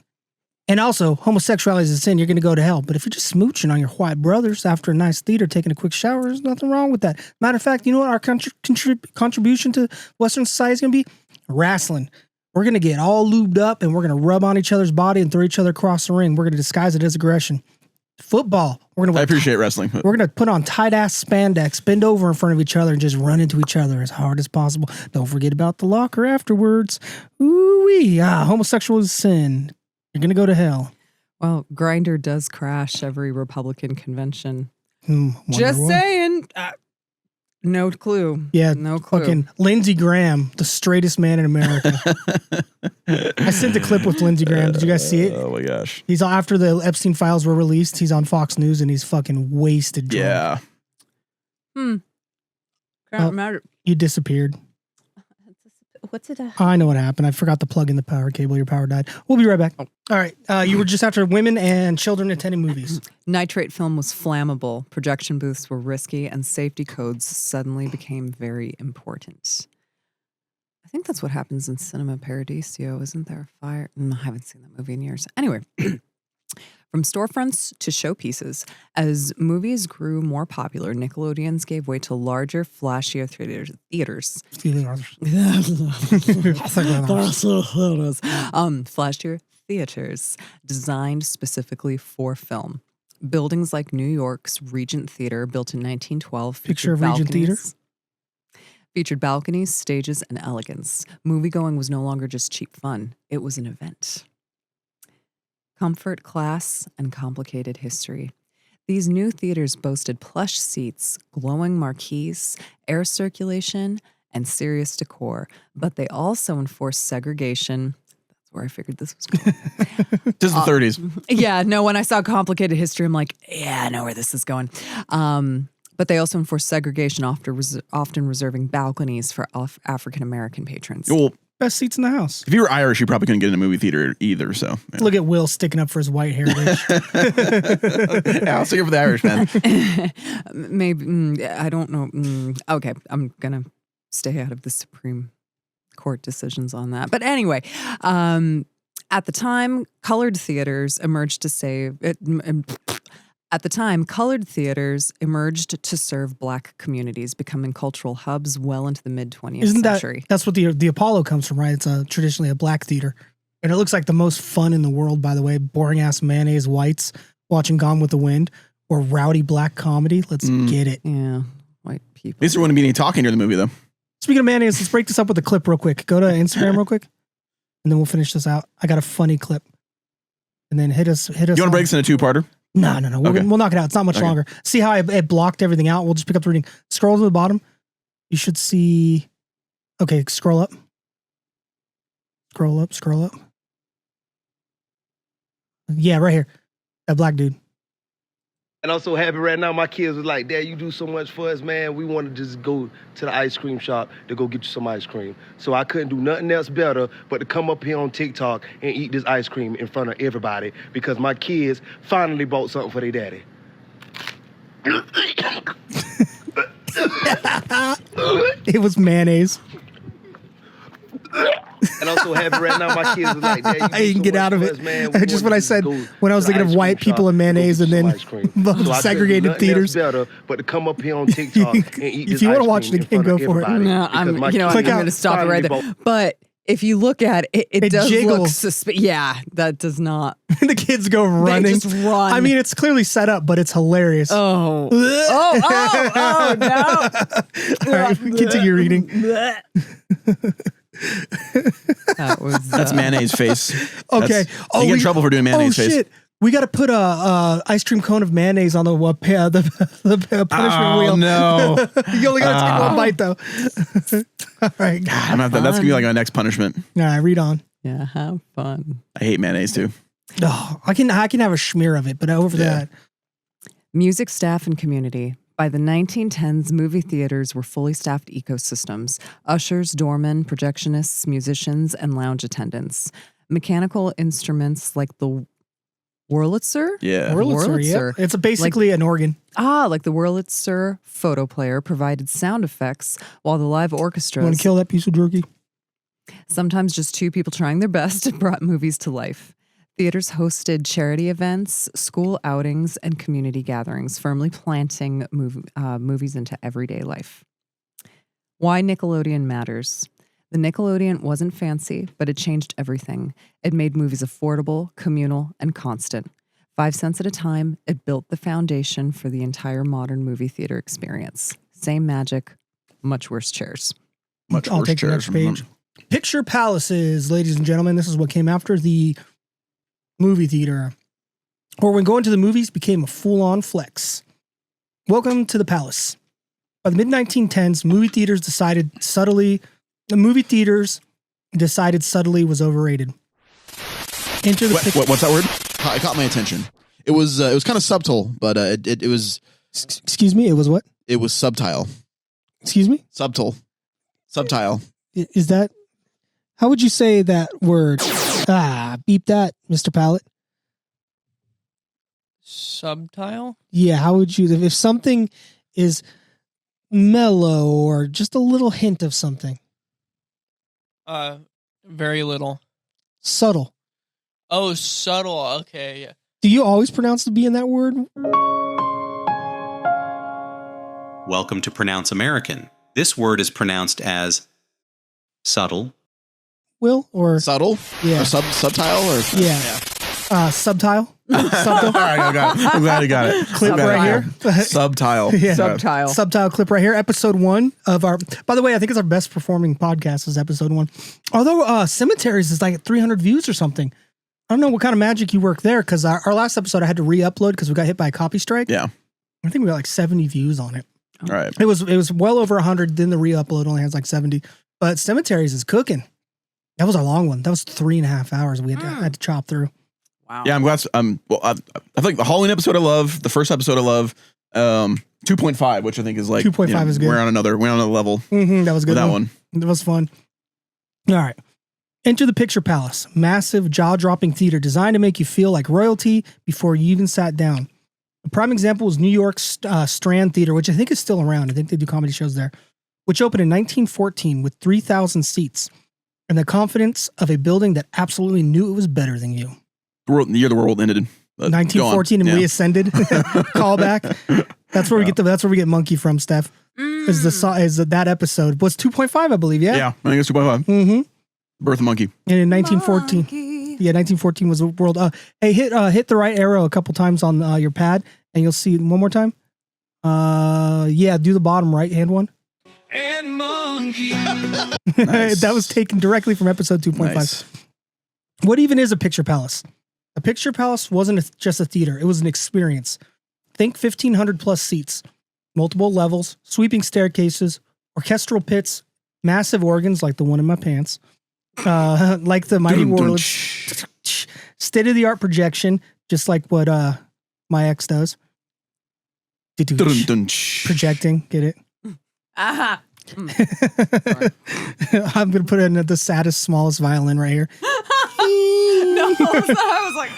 And also, homosexuality is a sin. You're going to go to hell. But if you're just smooching on your white brothers after a nice theater, taking a quick shower, there's nothing wrong with that. Matter of fact, you know what our contribution to Western society is going to be? Wrestling. We're going to get all lubed up and we're going to rub on each other's body and throw each other across the ring. We're going to disguise it as aggression. Football. I appreciate wrestling. We're gonna put on tight ass spandex, bend over in front of each other, and just run into each other as hard as possible. Don't forget about the locker afterwards. Ooh-wee. Homosexual is sin. You're gonna go to hell. Well, Grinder does crash every Republican convention. Wonder Just why. saying. No clue. Yeah, no clue. Fucking Lindsey Graham, the straightest man in America. I sent the clip with Lindsey Graham. Did you guys see it? Oh my gosh. He's after the Epstein files were released. He's on Fox News and he's fucking wasted. Drunk. Yeah. Can't matter. You disappeared. What's it? I know what happened. I forgot to plug in the power cable. Your power died. We'll be right back. All right. You were just after women and children attending movies. Nitrate film was flammable, projection booths were risky, and safety codes suddenly became very important. I think that's what happens in Cinema Paradiso. Isn't there a fire? I haven't seen that movie in years. Anyway, from storefronts to showpieces, as movies grew more popular, Nickelodeons gave way to larger, flashier theaters. Flashier theaters designed specifically for film. Buildings like New York's Regent Theater, built in 1912, Picture of Regent Theater. Featured balconies, stages, and elegance. Moviegoing was no longer just cheap fun. It was an event. Comfort, class, and complicated history. These new theaters boasted plush seats, glowing marquees, air circulation, and serious decor, but they also enforced segregation. That's where I figured this was going. Just the 30s. Yeah, no, when I saw complicated history, I'm like, yeah, I know where this is going. But they also enforced segregation, often reserving balconies for African-American patrons. Well, Best seats in the house. if you were Irish, you probably couldn't get in a movie theater either. So yeah. Look at Will sticking up for his white heritage. Yeah, I'll stick up for the Irish, man. Maybe, I don't know. Okay, I'm going to stay out of the Supreme Court decisions on that. But anyway, at the time, colored theaters emerged to serve Black communities, becoming cultural hubs well into the mid-20th century. That's what the Apollo comes from, right? It's traditionally a Black theater. And it looks like the most fun in the world, by the way. Boring-ass mayonnaise whites watching Gone with the Wind or rowdy Black comedy. Let's get it. Yeah, white people. At least there wouldn't be any talking during the movie, though. Speaking of mayonnaise, let's break this up with a clip real quick. Go to Instagram real quick, and then we'll finish this out. I got a funny clip. And then hit us. You want to break this in a two-parter? No. Okay. We'll knock it out. It's not much longer. See how it blocked everything out? We'll just pick up the reading. Scroll to the bottom. You should see. Okay, scroll up. Scroll up. Yeah, right here. That Black dude. And I'm so happy right now. My kids was like, Dad, you do so much for us, man. We want to just go to the ice cream shop to go get you some ice cream. So I couldn't do nothing else better but to come up here on TikTok and eat this ice cream in front of everybody because my kids finally bought something for their daddy. It was mayonnaise. And I'm so happy right now. My kids was like, Dad, you do I didn't so get much out of for it. us, man. We Just want what to I said go when I to was the thinking of ice white cream people shop and to go mayonnaise get and you then some ice cream. So I couldn't do segregated nothing theaters. else better but to come up here on TikTok and eat If this you ice wanna watch cream it in again, front go of for it. everybody No, because I'm my going kids to stop it right finally there. bought- But if you look at it, it does jiggles. look Yeah, that does not. The kids go running. They just run. I mean, it's clearly set up, but it's hilarious. Oh no! All right, continue reading. That's mayonnaise face. Okay. You get in trouble for doing mayonnaise face. Shit. We got to put a ice cream cone of mayonnaise on the punishment wheel. No. You only got to take one bite though. All right. That's gonna be like my next punishment. All right, read on. Yeah, have fun. I hate mayonnaise too. Oh, I can have a schmear of it, but over that. Music, staff, and community. By the 1910s, movie theaters were fully staffed ecosystems. Ushers, doormen, projectionists, musicians, and lounge attendants. Mechanical instruments like the Wurlitzer? Yeah. Wurlitzer, yeah. It's basically an organ. Like the Wurlitzer photo player provided sound effects while the live orchestras, Want to kill that piece of jerky? sometimes just two people trying their best, brought movies to life. Theaters hosted charity events, school outings, and community gatherings, firmly planting movies into everyday life. Why Nickelodeon matters. The Nickelodeon wasn't fancy, but it changed everything. It made movies affordable, communal, and constant. 5 cents at a time, it built the foundation for the entire modern movie theater experience. Same magic, much worse chairs. I'll worse take the chairs. next page. Picture palaces, ladies and gentlemen. This is what came after the movie theater, or when going to the movies became a full-on flex. Welcome to the palace. By the mid-1910s, movie theaters decided subtly was overrated. Enter the What's that word? It caught my attention. It was kind of subtle, but it was. Excuse me. It was what? It was subtile. Excuse me. Subtile. Is that? How would you say that word? Beep that, Mr. Pallet. Subtile? Yeah. How would you? If something is mellow or just a little hint of something. Very little. Subtle. Oh, subtle. Okay, yeah. Do you always pronounce the B in that word? Welcome to Pronounce American. This word is pronounced as subtle. Will or Subtle? Yeah. Or subtile? Or yeah. Subtile. Subtle. All right, I got it. I'm glad I got it. Clip right here. Subtile. Yeah. Subtile Clip right here. Episode 1 of our. By the way, I think it's our best performing podcast. Is episode 1. Although Cemeteries is like at 300 views or something. I don't know what kind of magic you work there because our last episode I had to re-upload because we got hit by a copy strike. Yeah. I think we got like 70 views on it. All right. It was well over 100. Then the re-upload only has like 70. But Cemeteries is cooking. That was a long one. That was 3.5 hours we had to chop through. Wow. Yeah, I'm glad. Well, I think the Halloween episode I love. The first episode I love. 2.5, which I think is like 2.5 is good. We're on another level. That was good. With that one. It was fun. All right. Enter the Picture Palace, massive jaw-dropping theater designed to make you feel like royalty before you even sat down. A prime example was New York's Strand Theater, which I think is still around. I think they do comedy shows there, which opened in 1914 with 3,000 seats and the confidence of a building that absolutely knew it was better than you. The year the world ended. 1914 and we ascended. Callback. That's where we get that's where we get monkey from, Steph. Is that episode was 2.5, I believe. Yeah. Yeah, I think it's 2.5. Mm-hmm. Birth of Monkey. And in 1914, 1914 was the world. Hey, hit the right arrow a couple times on your pad, and you'll see one more time. Do the bottom right hand one. And monkey. Nice. That was taken directly from episode 2.5. Nice. What even is a picture palace? A picture palace wasn't just a theater; it was an experience. Think 1,500 plus seats, multiple levels, sweeping staircases, orchestral pits, massive organs like the one in my pants. Like the Mighty Warlords, state-of-the-art projection, just like what my ex does. Projecting, get it? Aha. I'm gonna put in the saddest, smallest violin right here. No, I was like,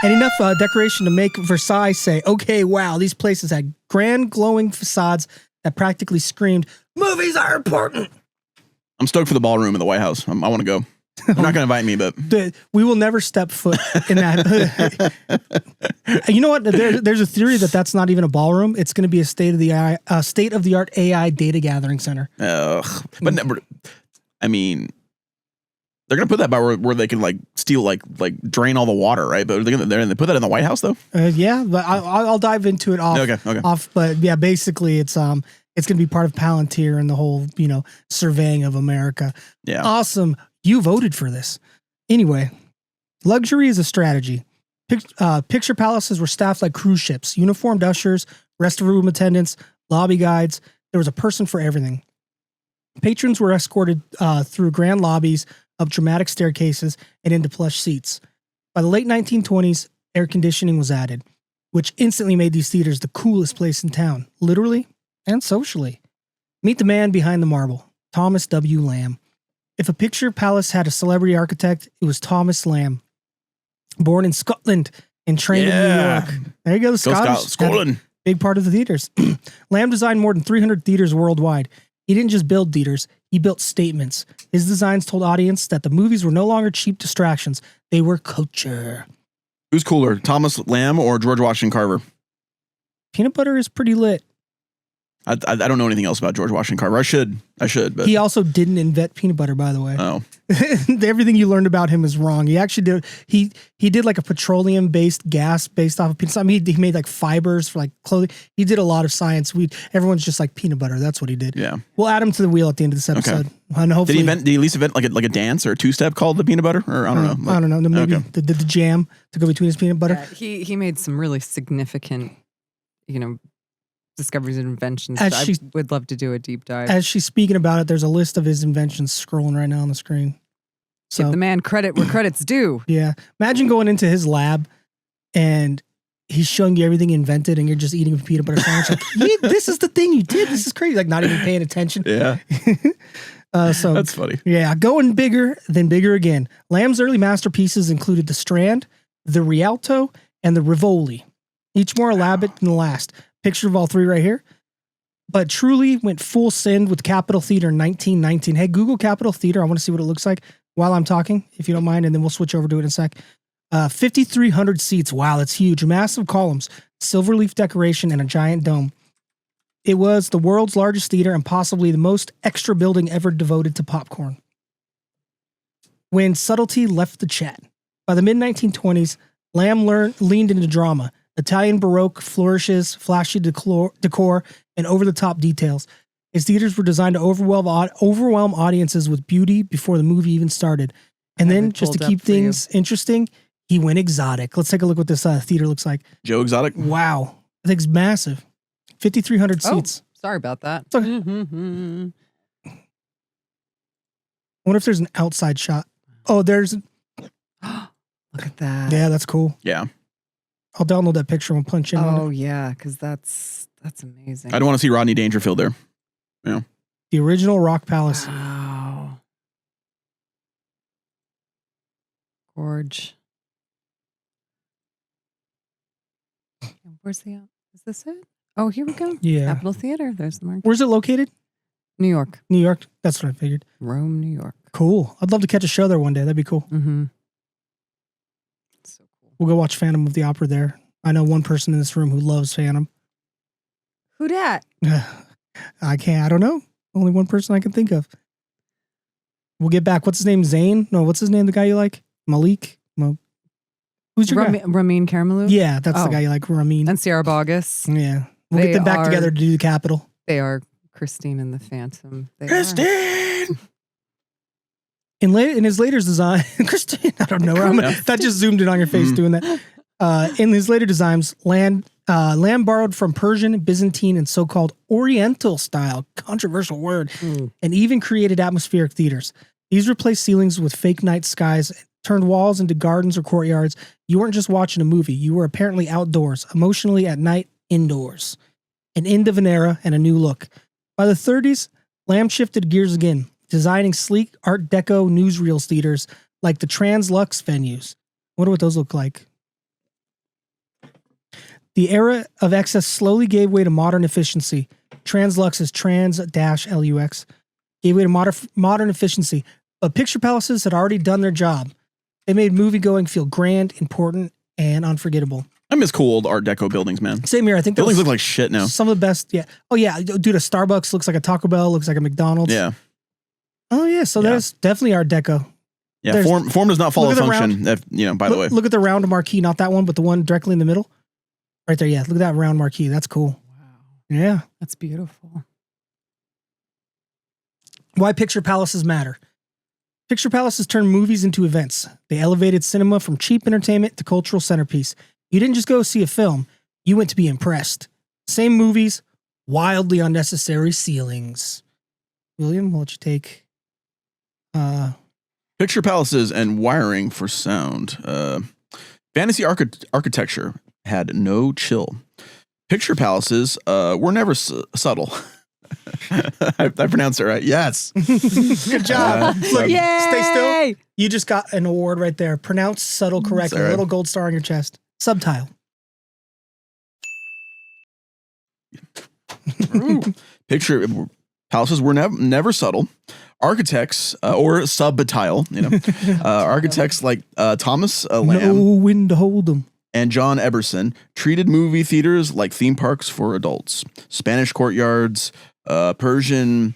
And enough decoration to make Versailles say, "Okay, wow, these places had grand, glowing facades that practically screamed, movies are important." I'm stoked for the ballroom in the White House. I want to go. They're not going to invite me, but We will never step foot in that. You know what? There's a theory that's not even a ballroom. It's going to be a state-of-the-art AI data gathering center. but never. I mean, they're going to put that by where they can like steal, like drain all the water, right? But they put that in the White House though. Yeah, but I'll dive into it off. Okay. Off, but yeah, basically it's going to be part of Palantir and the whole surveying of America. Yeah, awesome. You voted for this. Anyway, luxury is a strategy. Picture palaces were staffed like cruise ships, uniformed ushers, rest room attendants, lobby guides. There was a person for everything. Patrons were escorted through grand lobbies, up dramatic staircases, and into plush seats. By the late 1920s, air conditioning was added, which instantly made these theaters the coolest place in town, literally and socially. Meet the man behind the marble, Thomas W. Lamb. If a picture palace had a celebrity architect, it was Thomas Lamb. Born in Scotland and trained in New York. There you go, the Scottish. Scotland. Big part of the theaters. Lamb designed more than 300 theaters worldwide. He didn't just build theaters, he built statements. His designs told audience that the movies were no longer cheap distractions. They were culture. Who's cooler, Thomas Lamb or George Washington Carver? Peanut butter is pretty lit. I don't know anything else about George Washington Carver. I should, but He also didn't invent peanut butter, by the way. oh, Everything you learned about him is wrong. He actually did. He did like a petroleum based gas based off of peanut. I mean, he made like fibers for like clothing. He did a lot of science. Everyone's just like peanut butter. That's what he did. yeah. We'll add him to the wheel at the end of this episode. And hopefully, Did he at least invent like a dance or a two-step called the peanut butter? Or I don't know. I don't know. Maybe Okay. the jam to go between his peanut butter. Yeah, he made some really significant, discoveries and inventions. As I would love to do a deep dive. As she's speaking about it, there's a list of his inventions scrolling right now on the screen. So Give the man credit where credit's due. yeah, imagine going into his lab and he's showing you everything he invented, and you're just eating a peanut butter sandwich. Like, yeah, this is the thing you did. This is crazy. Like not even paying attention. Yeah, So that's funny. yeah, going bigger than bigger again. Lamb's early masterpieces included the Strand, the Rialto, and the Rivoli, each more elaborate than the last. Picture of all three right here. But truly went full send with Capitol Theater in 1919. Hey, Google Capitol Theater. I want to see what it looks like while I'm talking, if you don't mind, and then we'll switch over to it in a sec. 5,300 seats. Wow, that's huge. Massive columns, silver leaf decoration, and a giant dome. It was the world's largest theater and possibly the most extra building ever devoted to popcorn. When subtlety left the chat. By the mid-1920s, Lamb leaned into drama. Italian Baroque flourishes, flashy decor, and over-the-top details. His theaters were designed to overwhelm audiences with beauty before the movie even started. And then, just to keep things interesting, he went exotic. Let's take a look what this theater looks like. Joe Exotic. Wow. I think it's massive. 5,300 seats. Sorry about that. It's okay. I wonder if there's an outside shot. Oh, there's... Look at that. Yeah, that's cool. Yeah. I'll download that picture and punch in on Oh it. yeah, because that's amazing. I don't want to see Rodney Dangerfield there. Yeah. The original Rock Palace. Wow. Gorge. Where's the? Is this it? Oh, here we go. Yeah. Capitol Theater. There's the mark. Where's it located? New York. New York. That's what I figured. Rome, New York. Cool. I'd love to catch a show there one day. That'd be cool. Mm-hmm. So cool. We'll go watch Phantom of the Opera there. I know one person in this room who loves Phantom. Who dat? I don't know. Only one person I can think of. We'll get back. What's his name? Zane? No, what's his name? The guy you like? Malik? Who's your guy? Ramin Karimloo? Yeah, that's the guy you like, Ramin. And Sierra Bogus. Yeah. We'll get them back together to do the Capitol. They are Christine and the Phantom. They Christine! In his later design, Christine, I don't know. That just zoomed in on your face doing that. In his later designs, Lamb borrowed from Persian, Byzantine, and so-called Oriental style, controversial word, and even created atmospheric theaters. These replaced ceilings with fake night skies, turned walls into gardens or courtyards. You weren't just watching a movie. You were apparently outdoors, emotionally at night, indoors. An end of an era and a new look. By the 30s, Lamb shifted gears again, designing sleek Art Deco newsreel theaters like the Translux venues. Wonder what those look like. The era of excess slowly gave way to modern efficiency. Translux is trans-lux. Gave way to modern efficiency. But picture palaces had already done their job. They made moviegoing feel grand, important, and unforgettable. I miss cool old Art Deco buildings, man. Same here. I think buildings look like shit now. Some of the best. Yeah. Oh yeah, dude. A Starbucks looks like a Taco Bell. Looks like a McDonald's. Yeah. Oh yeah. So there's definitely Art Deco. Yeah. Form does not follow function. By the way. Look at the round marquee. Not that one, but the one directly in the middle. Right there. Yeah. Look at that round marquee. That's cool. Wow. Yeah. That's beautiful. Why picture palaces matter. Picture palaces turn movies into events. They elevated cinema from cheap entertainment to cultural centerpiece. You didn't just go see a film. You went to be impressed. Same movies, wildly unnecessary ceilings. William, what you take? Picture palaces and wiring for sound. Fantasy architecture had no chill. Picture palaces were never subtle. I pronounced it right. Yes. Good job. Look, Yay! Stay still. You just got an award right there. Pronounced subtle correctly. A little gold star on your chest. Subtile. Picture palaces were never subtle. Architects or subtile, architects like Thomas Lamb no wind to hold them. and John Eberson treated movie theaters like theme parks for adults. Spanish courtyards, Persian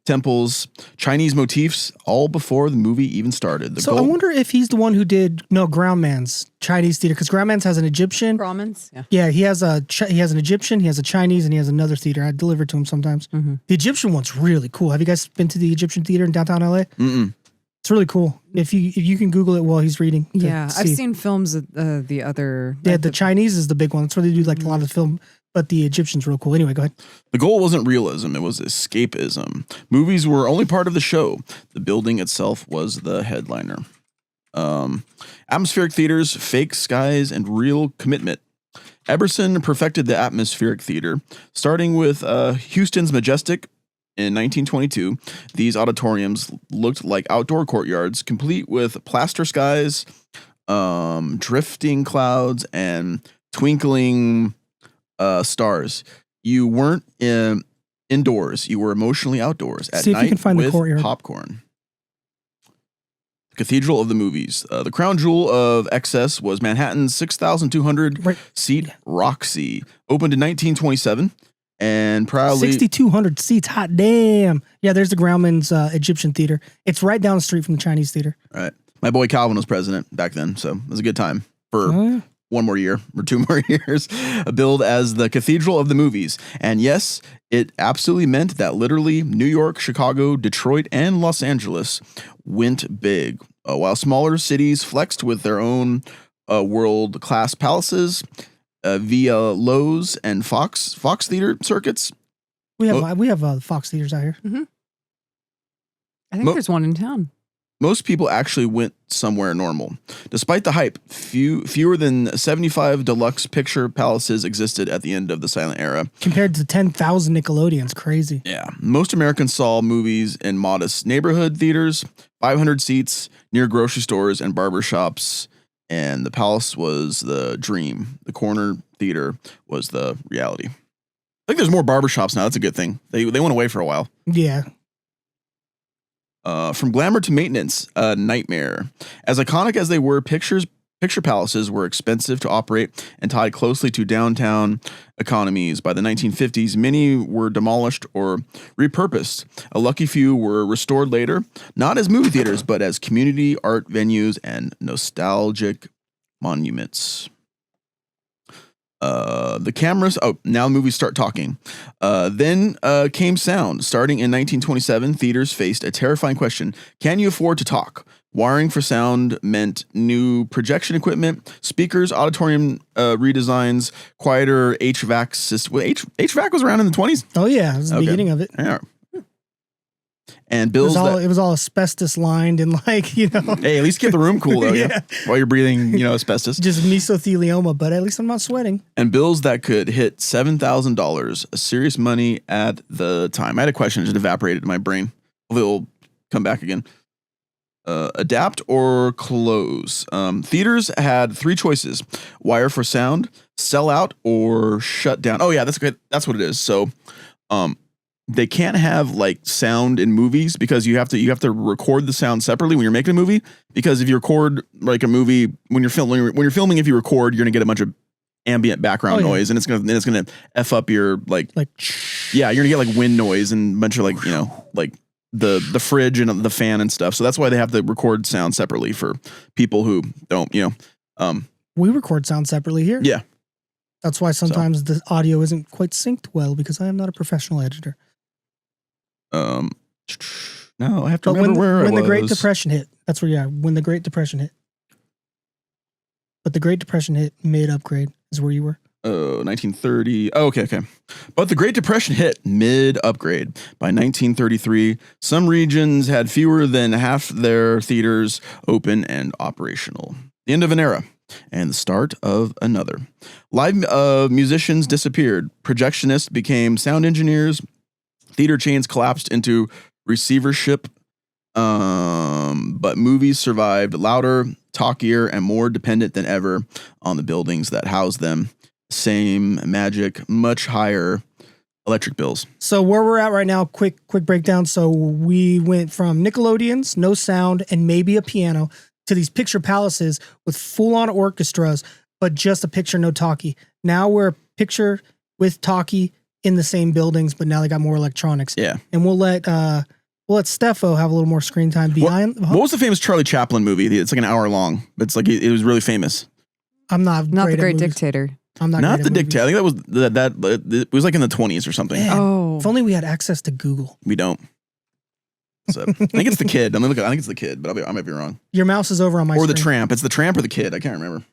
temples, Chinese motifs, all before the movie even started. I wonder if he's the one who did Groundman's Chinese theater, because Groundman's has an Egyptian. Brahmins, yeah. Yeah, he has an Egyptian, he has a Chinese, and he has another theater. I deliver to him sometimes. The Egyptian one's really cool. Have you guys been to the Egyptian theater in downtown LA? Mm-mm. It's really cool. If you can Google it while he's reading. Yeah, I've seen films of the other. Yeah, the Chinese is the big one. That's where they do like a lot of film, but the Egyptian's real cool. Anyway, go ahead. The goal wasn't realism, it was escapism. Movies were only part of the show. The building itself was the headliner. Atmospheric theaters, fake skies, and real commitment. Eberson perfected the atmospheric theater, starting with Houston's Majestic. In 1922, these auditoriums looked like outdoor courtyards, complete with plaster skies, drifting clouds, and twinkling stars. You weren't indoors; you were emotionally outdoors at See if night you can find with the courtyard. popcorn. The Cathedral of the Movies. The crown jewel of excess was Manhattan's 6,200 seat Roxy, opened in 1927. And proudly 6,200 seats. Hot damn. Yeah, there's the Groundman's Egyptian theater. It's right down the street from the Chinese theater. Right. My boy Calvin was president back then, so it was a good time for one more year or 2 more years. Billed as the Cathedral of the Movies. And yes, it absolutely meant that literally New York, Chicago, Detroit, and Los Angeles went big. While smaller cities flexed with their own world-class palaces, via Lowe's and Fox Theater circuits. We have Fox theaters out here. I think there's one in town. Most people actually went somewhere normal. Despite the hype, fewer than 75 deluxe picture palaces existed at the end of the silent era. Compared to 10,000 Nickelodeons. Crazy. Yeah. Most Americans saw movies in modest neighborhood theaters, 500 seats, near grocery stores and barbershops. And the palace was the dream. The corner theater was the reality. I think there's more barbershops now. That's a good thing. They went away for a while. Yeah. From glamour to maintenance, a nightmare. As iconic as they were, picture palaces were expensive to operate and tied closely to downtown economies. By the 1950s, many were demolished or repurposed. A lucky few were restored later, not as movie theaters, but as community art venues and nostalgic monuments. The cameras. Oh, now movies start talking. Then came sound. Starting in 1927, theaters faced a terrifying question: can you afford to talk? Wiring for sound meant new projection equipment, speakers, auditorium redesigns, quieter HVAC system. HVAC was around in the 20s. Oh yeah, it was the beginning of it. Yeah. And bills it was all asbestos lined and hey, at least keep the room cool though, yeah. While you're breathing, asbestos. Just mesothelioma, but at least I'm not sweating. And bills that could hit $7,000, serious money at the time. I had a question that just evaporated in my brain. Hopefully it'll come back again. Adapt or close. Theaters had 3 choices: wire for sound, sell out, or shut down. Oh yeah, that's good. That's what it is. So, they can't have sound in movies because you have to record the sound separately when you're making a movie. Because if you record a movie when you're filming, if you record, you're gonna get a bunch of ambient background noise, and it's gonna f up your you're gonna get wind noise and a bunch of the fridge and the fan and stuff. So that's why they have to record sound separately for people who don't. We record sound separately here. Yeah, that's why sometimes the audio isn't quite synced well because I am not a professional editor. No, I have to remember when the Great Depression hit. That's where when the Great Depression hit. But the Great Depression hit mid-upgrade is where you were. 1930. Oh, okay. But the Great Depression hit mid-upgrade. By 1933, some regions had fewer than half their theaters open and operational. The end of an era and the start of another. Live musicians disappeared. Projectionists became sound engineers. Theater chains collapsed into receivership, but movies survived, louder, talkier, and more dependent than ever on the buildings that housed them. Same magic, much higher electric bills. So where we're at right now, quick breakdown. So we went from Nickelodeons, no sound, and maybe a piano. to these picture palaces with full-on orchestras, but just a picture, no talkie. Now we're a picture with talkie in the same buildings, but now they got more electronics. Yeah. And we'll let Steffo have a little more screen time behind. What was the famous Charlie Chaplin movie? It's like an hour long. It's like it was really famous. I'm not The Great at movies. Dictator. I'm not Not great the at movies. Dictator. I think that was it was like in the 20s or something. Man, Oh. if only we had access to Google. We don't. So, I think it's the kid. I think it's the kid, but I might be wrong. Your mouse is over on my Or screen. the tramp. It's the tramp or the kid. I can't remember.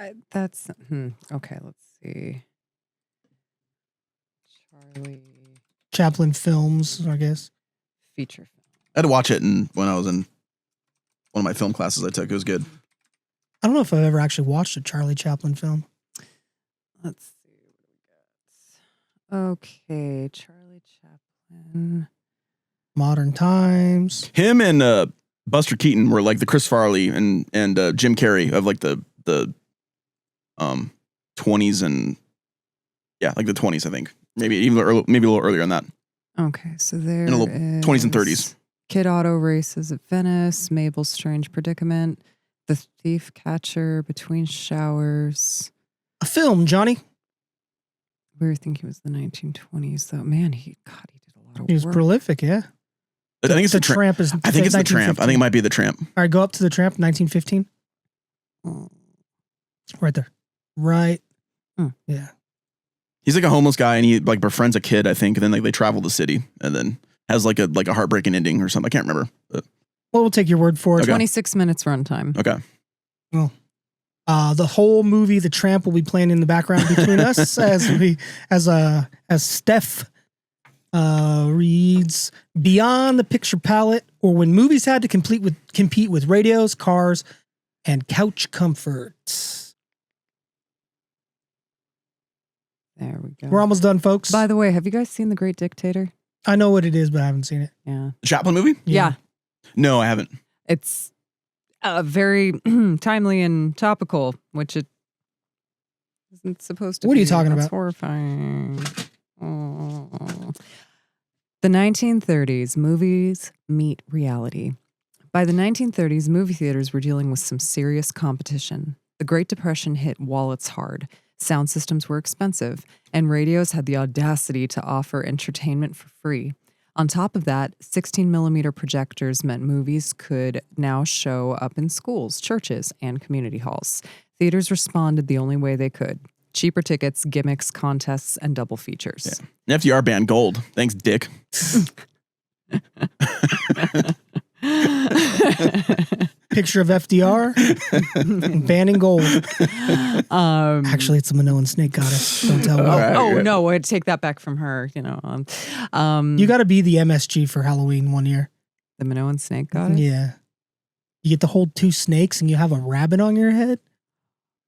Okay, let's see. Charlie Chaplin films, I guess. feature film. I had to watch it when I was in one of my film classes I took. It was good. I don't know if I've ever actually watched a Charlie Chaplin film. Let's see what we got. Okay, Charlie Chaplin. Modern Times. Him and Buster Keaton were like the Chris Farley and Jim Carrey of like the 20s and like the 20s, I think. Maybe a little earlier than that. Okay, so there In the 20s and 30s. Kid Auto Races at Venice, Mabel's Strange Predicament, The Thief Catcher, Between Showers. A film, Johnny. We were thinking it was the 1920s, though. Man, he did a lot of He was work. prolific, yeah. I think it's the the tramp. Tramp. Is I think it's the tramp. I think it might be the tramp. All right, go up to the Tramp, 1915. Right there. Right. Yeah. He's like a homeless guy, and he like befriends a kid, I think, and then like they travel the city, and then has like a heartbreaking ending or something. I can't remember. But. Well, we'll take your word for it. Okay. 26 minutes runtime. Okay. Well, the whole movie, The Tramp, will be playing in the background between us as Steph reads Beyond the Picture Palette, or when movies had to compete with radios, cars, and couch comforts. There we go. We're almost done, folks. By the way, have you guys seen The Great Dictator? I know what it is, but I haven't seen it. Yeah. The Chaplin movie? Yeah. No, I haven't. It's very timely and topical, which it isn't supposed to be. What are you talking That's about? Horrifying. Oh. The 1930s, movies meet reality. By the 1930s, movie theaters were dealing with some serious competition. The Great Depression hit wallets hard. Sound systems were expensive, and radios had the audacity to offer entertainment for free. On top of that, 16mm projectors meant movies could now show up in schools, churches, and community halls. Theaters responded the only way they could. Cheaper tickets, gimmicks, contests, and double features. Yeah. An FDR band Gold. Thanks, Dick. Picture of FDR banning gold. Actually, it's the Minoan snake goddess. Don't tell me. Right, no, I'd take that back from her. You know, you got to be the MSG for Halloween one year. The Minoan snake goddess. Yeah, you get to hold two snakes and you have a rabbit on your head.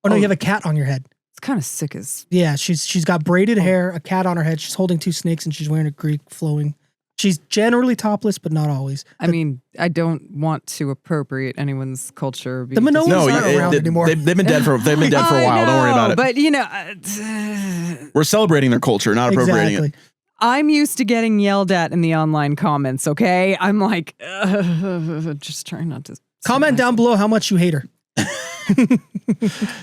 Oh no, you have a cat on your head. It's kind of sick as. Yeah, she's got braided hair, a cat on her head. She's holding two snakes and she's wearing a Greek flowing. She's generally topless, but not always. I mean, I don't want to appropriate anyone's culture. The Minoans aren't around anymore. They've been dead for a while. Don't worry about it. But you know, we're celebrating their culture, not appropriating it. I'm used to getting yelled at in the online comments. Okay, I'm like, just trying not to. Comment down below how much you hate her.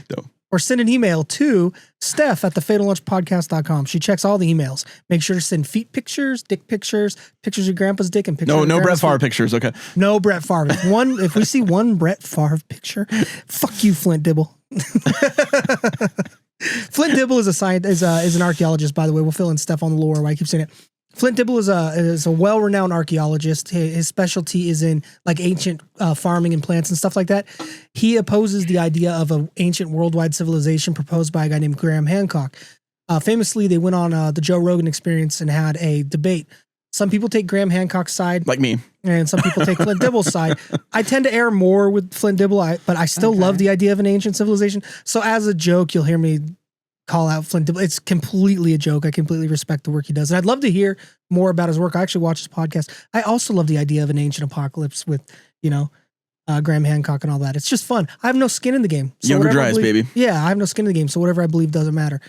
No. Or send an email to Steph at thefatallunchpodcast.com. She checks all the emails. Make sure to send feet pictures, dick pictures, pictures of grandpa's dick, and pictures of No Brett grandpa's Favre feet. pictures. Okay. No Brett Favre. If we see one Brett Favre picture, fuck you, Flint Dibble. Flint Dibble is an archaeologist, by the way. We'll fill in Steph on the lore why I keep saying it. Flint Dibble is a well-renowned archaeologist. His specialty is in like ancient farming and plants and stuff like that. He opposes the idea of an ancient worldwide civilization proposed by a guy named Graham Hancock. Famously, they went on the Joe Rogan Experience and had a debate. Some people take Graham Hancock's side. Like me. And some people take Flint Dibble's side. I tend to err more with Flint Dibble, but I still love the idea of an ancient civilization. So as a joke, you'll hear me call out Flint Dibble. It's completely a joke. I completely respect the work he does. And I'd love to hear more about his work. I actually watch his podcast. I also love the idea of an ancient apocalypse with, Graham Hancock and all that. It's just fun. I have no skin in the game. So Younger whatever I dries, believe- baby. Yeah, I have no skin in the game. So whatever I believe doesn't matter.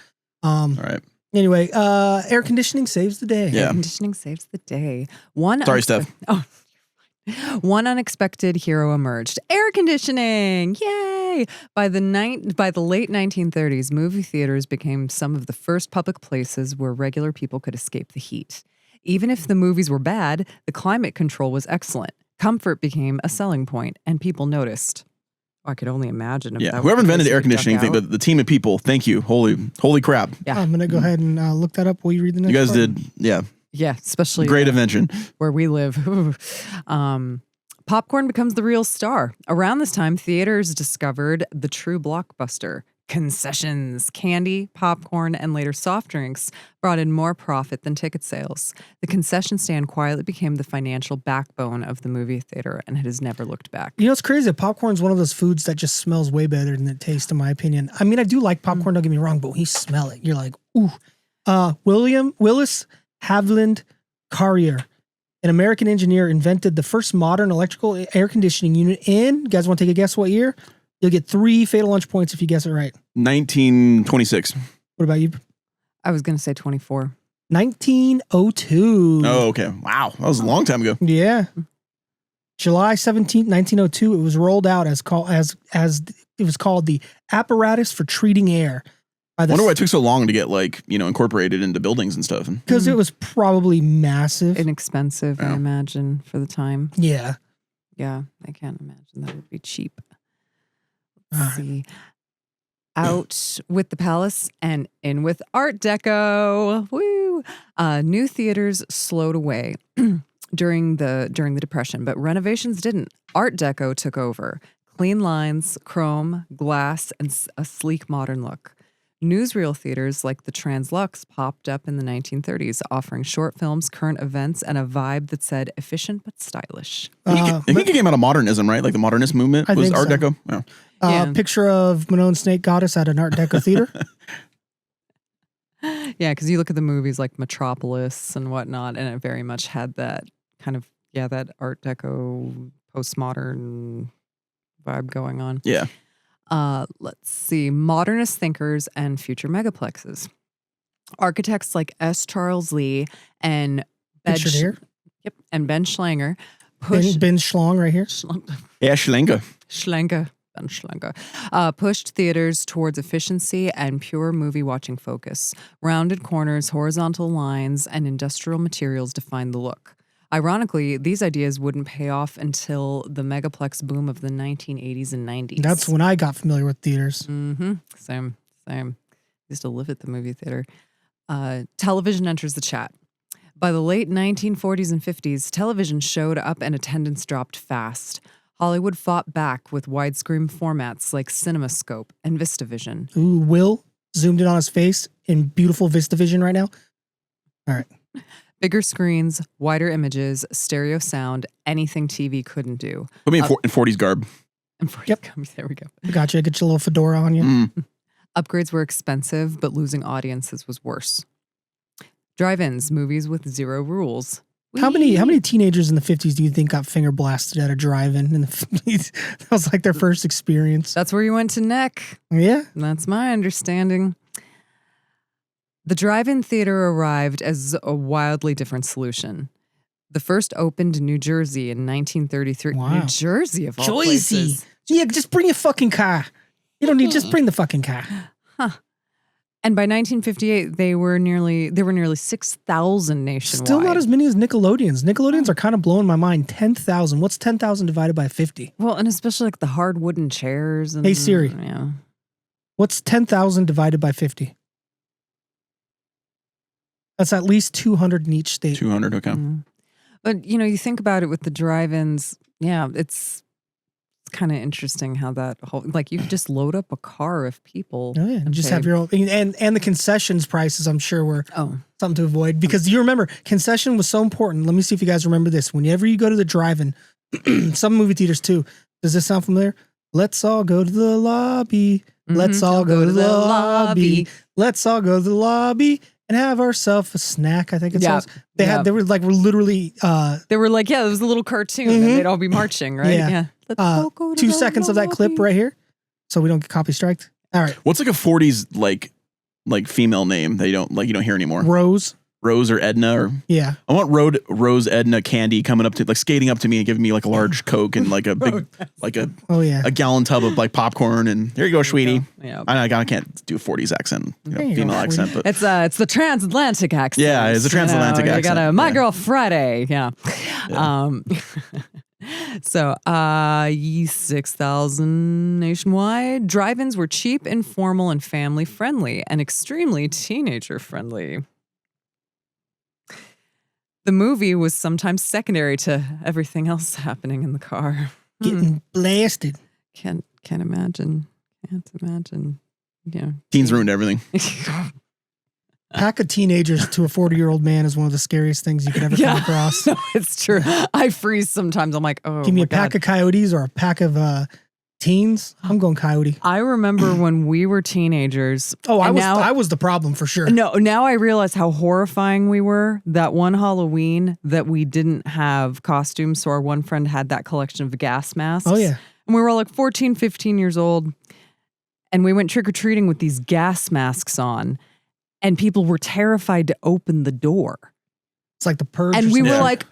All right. Anyway, air conditioning saves the day. Yeah. Air conditioning saves the day. Sorry, Steph. Oh, One unexpected hero emerged: air conditioning. Yay! By the late 1930s, movie theaters became some of the first public places where regular people could escape the heat. Even if the movies were bad, the climate control was excellent. Comfort became a selling point, and people noticed. I could only imagine. If that whoever was invented the air place to conditioning, duck out. the team of people, thank you. Holy crap. Yeah. I'm gonna go ahead and look that up while you read the next. You guys part. did, yeah. Yeah, especially Great invention. where we live. Popcorn becomes the real star. Around this time, theaters discovered the true blockbuster. Concessions, candy, popcorn, and later soft drinks brought in more profit than ticket sales. The concession stand quietly became the financial backbone of the movie theater, and it has never looked back. You know, it's crazy. Popcorn's one of those foods that just smells way better than it tastes, in my opinion. I mean, I do like popcorn, don't get me wrong, but when you smell it, you're like, ooh. Willis Haviland Carrier, an American engineer, invented the first modern electrical air conditioning unit in, you guys want to take a guess what year? You'll get 3 fatal lunch points if you guess it right. 1926. What about you? I was going to say 24. 1902. Oh, okay. Wow. That was a long time ago. Yeah. July 17th, 1902, it was rolled out as it was called the apparatus for treating air. I wonder why it took so long to get incorporated into buildings and stuff. Because it was probably massive. Inexpensive, I imagine, for the time. Yeah. Yeah, I can't imagine that would be cheap. Let's see. Out with the palace and in with Art Deco. Woo! New theaters slowed away during the Depression, but renovations didn't. Art Deco took over. Clean lines, chrome, glass, and a sleek modern look. Newsreel theaters like the Translux popped up in the 1930s, offering short films, current events, and a vibe that said efficient but stylish. I think it came out of modernism, right? Like the modernist movement was Art Deco. Yeah. Picture of Manon Snake Goddess at an Art Deco theater. Yeah, because you look at the movies like Metropolis and whatnot, and it very much had that kind of, that Art Deco postmodern vibe going on. Yeah. Let's see. Modernist thinkers and future megaplexes. Architects like S. Charles Lee and Ben Schlanger Ben Schlong right here. Yeah, Ben Schlenker pushed theaters towards efficiency and pure movie watching focus. Rounded corners, horizontal lines, and industrial materials defined the look. Ironically, these ideas wouldn't pay off until the megaplex boom of the 1980s and 90s. That's when I got familiar with theaters. Mm-hmm. Same. Used to live at the movie theater. Television enters the chat. By the late 1940s and 50s, television showed up and attendance dropped fast. Hollywood fought back with widescreen formats like CinemaScope and VistaVision. Ooh, Will zoomed in on his face in beautiful VistaVision right now. All right. Bigger screens, wider images, stereo sound, anything TV couldn't do. Put me in 40s garb. Yep. There we go. Gotcha. Get your little fedora on you. Upgrades were expensive, but losing audiences was worse. Drive-ins, movies with zero rules. How many teenagers in the 50s do you think got finger blasted at a drive-in in the 50s? That was like their first experience. That's where you went to neck. Yeah. That's my understanding. The drive-in theater arrived as a wildly different solution. The first opened in New Jersey in 1933. Wow. New Jersey, of all places. Yeah, just bring your fucking car. You don't need, just bring the fucking car. Huh. And by 1958, there were nearly 6,000 nationwide. Still not as many as Nickelodeon's. Nickelodeon's are kind of blowing my mind. 10,000. What's 10,000 divided by 50? Well, and especially like the hard wooden chairs. And, Hey, Siri. Yeah. What's 10,000 divided by 50? That's at least 200 in each state. 200, okay. But, you think about it with the drive-ins. Yeah, it's kind of interesting how that whole, like, you could just load up a car of people. Oh, yeah. Just have your own. And the concessions prices, I'm sure, were something to avoid. Because you remember, concession was so important. Let me see if you guys remember this. Whenever you go to the drive-in, some movie theaters too. Does this sound familiar? Let's all go to the lobby. Let's all go to the lobby. Let's all go to the lobby and have ourselves a snack. I think it was. They were literally. They were like, it was a little cartoon, and they'd all be marching, right? Yeah. Let's all go to 2 the seconds of that clip lobby. right here, so we don't get copy striked. All right. What's like a 40s like female name that you don't hear anymore? Rose. Rose or Edna, or Yeah. I want Rose Edna candy coming up to like skating up to me and giving me like a large Coke and like a big like a gallon tub of like popcorn, and there you go, sweetie. Yeah. I can't do a 40s accent, female accent, but it's the transatlantic accent. Yeah, it's a transatlantic accent. You got My Girl Friday. Yeah. So 6,000 nationwide. Drive-ins were cheap, informal, and family friendly, and extremely teenager friendly. The movie was sometimes secondary to everything else happening in the car. Getting blasted. Can't imagine. Can't imagine. Yeah. Teens ruined everything. Pack of teenagers to a 40-year-old man is one of the scariest things you could ever come across. No, it's true. I freeze sometimes. I'm like, oh, give me a pack of coyotes or a pack of teens. I'm going coyote. I remember when we were teenagers. Oh, I was the problem for sure. No, now I realize how horrifying we were. That one Halloween that we didn't have costumes, so our one friend had that collection of gas masks. Oh, yeah. And we were all like 14, 15 years old. And we went trick-or-treating with these gas masks on. And people were terrified to open the door. It's like the purge. And we were like,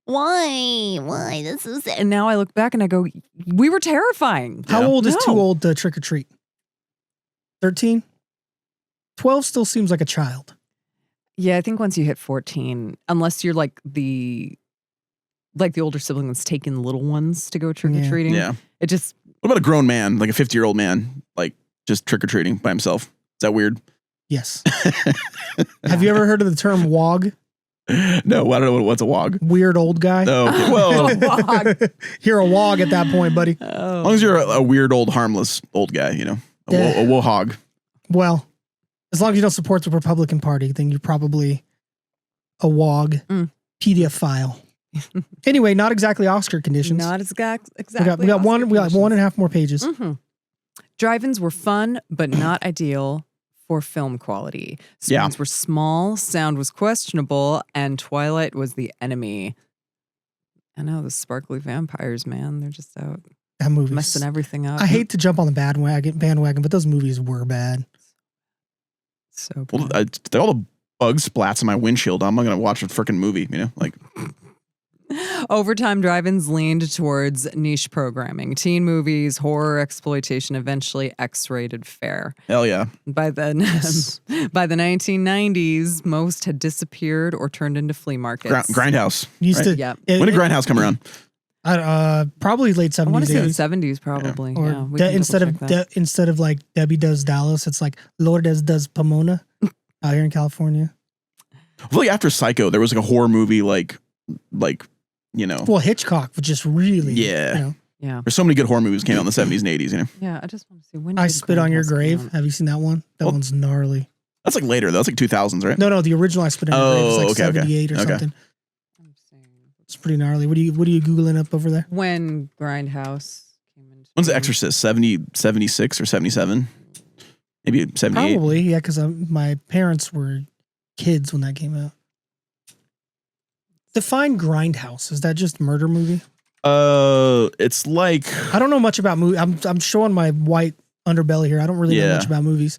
why? This is. And now I look back and I go, we were terrifying. How old is too old to trick or treat? 13? 12 still seems like a child. Yeah, I think once you hit 14, unless you're like the older sibling that's taking the little ones to go trick or treating. Yeah. It just. What about a grown man, like a 50-year-old man, like just trick or treating by himself? Is that weird? Yes. Have you ever heard of the term wog? No, I don't know what's a wog. Weird old guy. Oh, okay. Well, you're a wog at that point, buddy. As long as you're a weird old harmless old guy, a wohog. Well, as long as you don't support the Republican Party, then you're probably a wog, pedophile. Anyway, not exactly Oscar conditions. Not exactly. We got 1.5 more pages. Mm-hmm. Drive-ins were fun, but not ideal for film quality. Screens were small, sound was questionable, and Twilight was the enemy. I know, the sparkly vampires, man. They're just out messing everything up. I hate to jump on the bandwagon, but those movies were bad. So well, all the bug splats in my windshield. I'm not going to watch a freaking movie, like... Over time, drive-ins leaned towards niche programming, teen movies, horror, exploitation, eventually X-rated fare. Hell yeah. By the 1990s, most had disappeared or turned into flea markets. Grindhouse. When did Grindhouse come around? Probably late 70s. I want to say the 70s, probably. Or instead of like Debbie Does Dallas, it's like Lourdes Does Pomona out here in California. I feel like after Psycho, there was like a horror movie like. Well, Hitchcock was just really. Yeah. There's so many good horror movies came out in the 70s and 80s. Yeah, I just want to see when. I Spit on Your Grave. Have you seen that one? That one's gnarly. That's like later though. That's like 2000s, right? No, the original I Spit on Your Grave is like 78 or something. It's pretty gnarly. What are you Googling up over there? When Grindhouse came into. When's The Exorcist? 76 or 77? Maybe 78. Probably, yeah, because my parents were kids when that came out. Define Grindhouse. Is that just a murder movie? It's like I don't know much about movies. I'm showing my white underbelly here. I don't really know much about movies.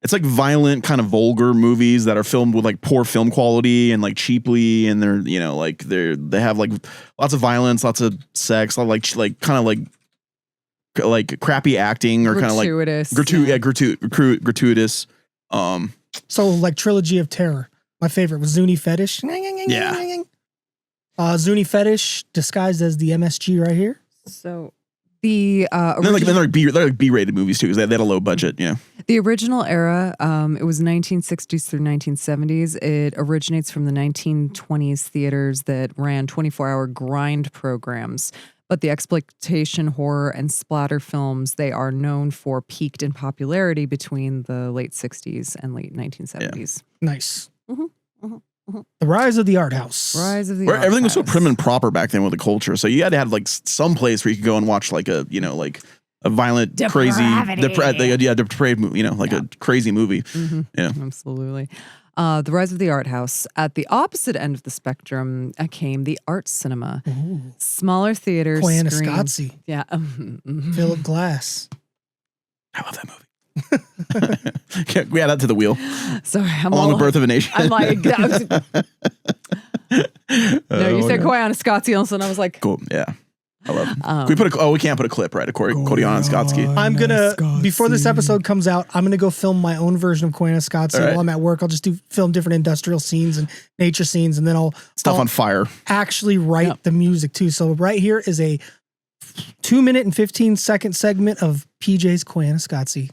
It's like violent, kind of vulgar movies that are filmed with like poor film quality and like cheaply, and they're they have like lots of violence, lots of sex, like kind of like crappy acting or kind of like gratuitous. So like Trilogy of Terror. My favorite was Zuni Fetish. Yeah. Zuni Fetish disguised as the MSG right here. So the they're like B-rated movies too because they had a low budget. The original era, it was 1960s through 1970s. It originates from the 1920s theaters that ran 24-hour grind programs. But the exploitation, horror, and splatter films, they are known for peaked in popularity between the late 60s and late 1970s. Yeah. Nice. The rise of the art house. Everything was so prim and proper back then with the culture. So you had to have like some place where you could go and watch like a violent, depraved movie, a crazy movie. Mm-hmm. Yeah, absolutely. The rise of the art house. At the opposite end of the spectrum came the art cinema. Ooh. Smaller theaters. Koyaanisqatsi. Yeah. Philip Glass. I love that movie. We add that to the wheel. Sorry, I'm Along all, with Birth of a Nation. I'm like, no, you said Hawaiian Scotsy, and I was like, Cool. Yeah. I love it. Can we put we can't put a clip, right? A Kodiana Skotsky. I'm gonna before this episode comes out, I'm gonna go film my own version of Koyana Skotsky while I'm at work. I'll just film different industrial scenes and nature scenes, and then I'll on fire. Actually write the music too. So right here is a 2 minute and 15-second segment of PJ's Koyana Skotsky.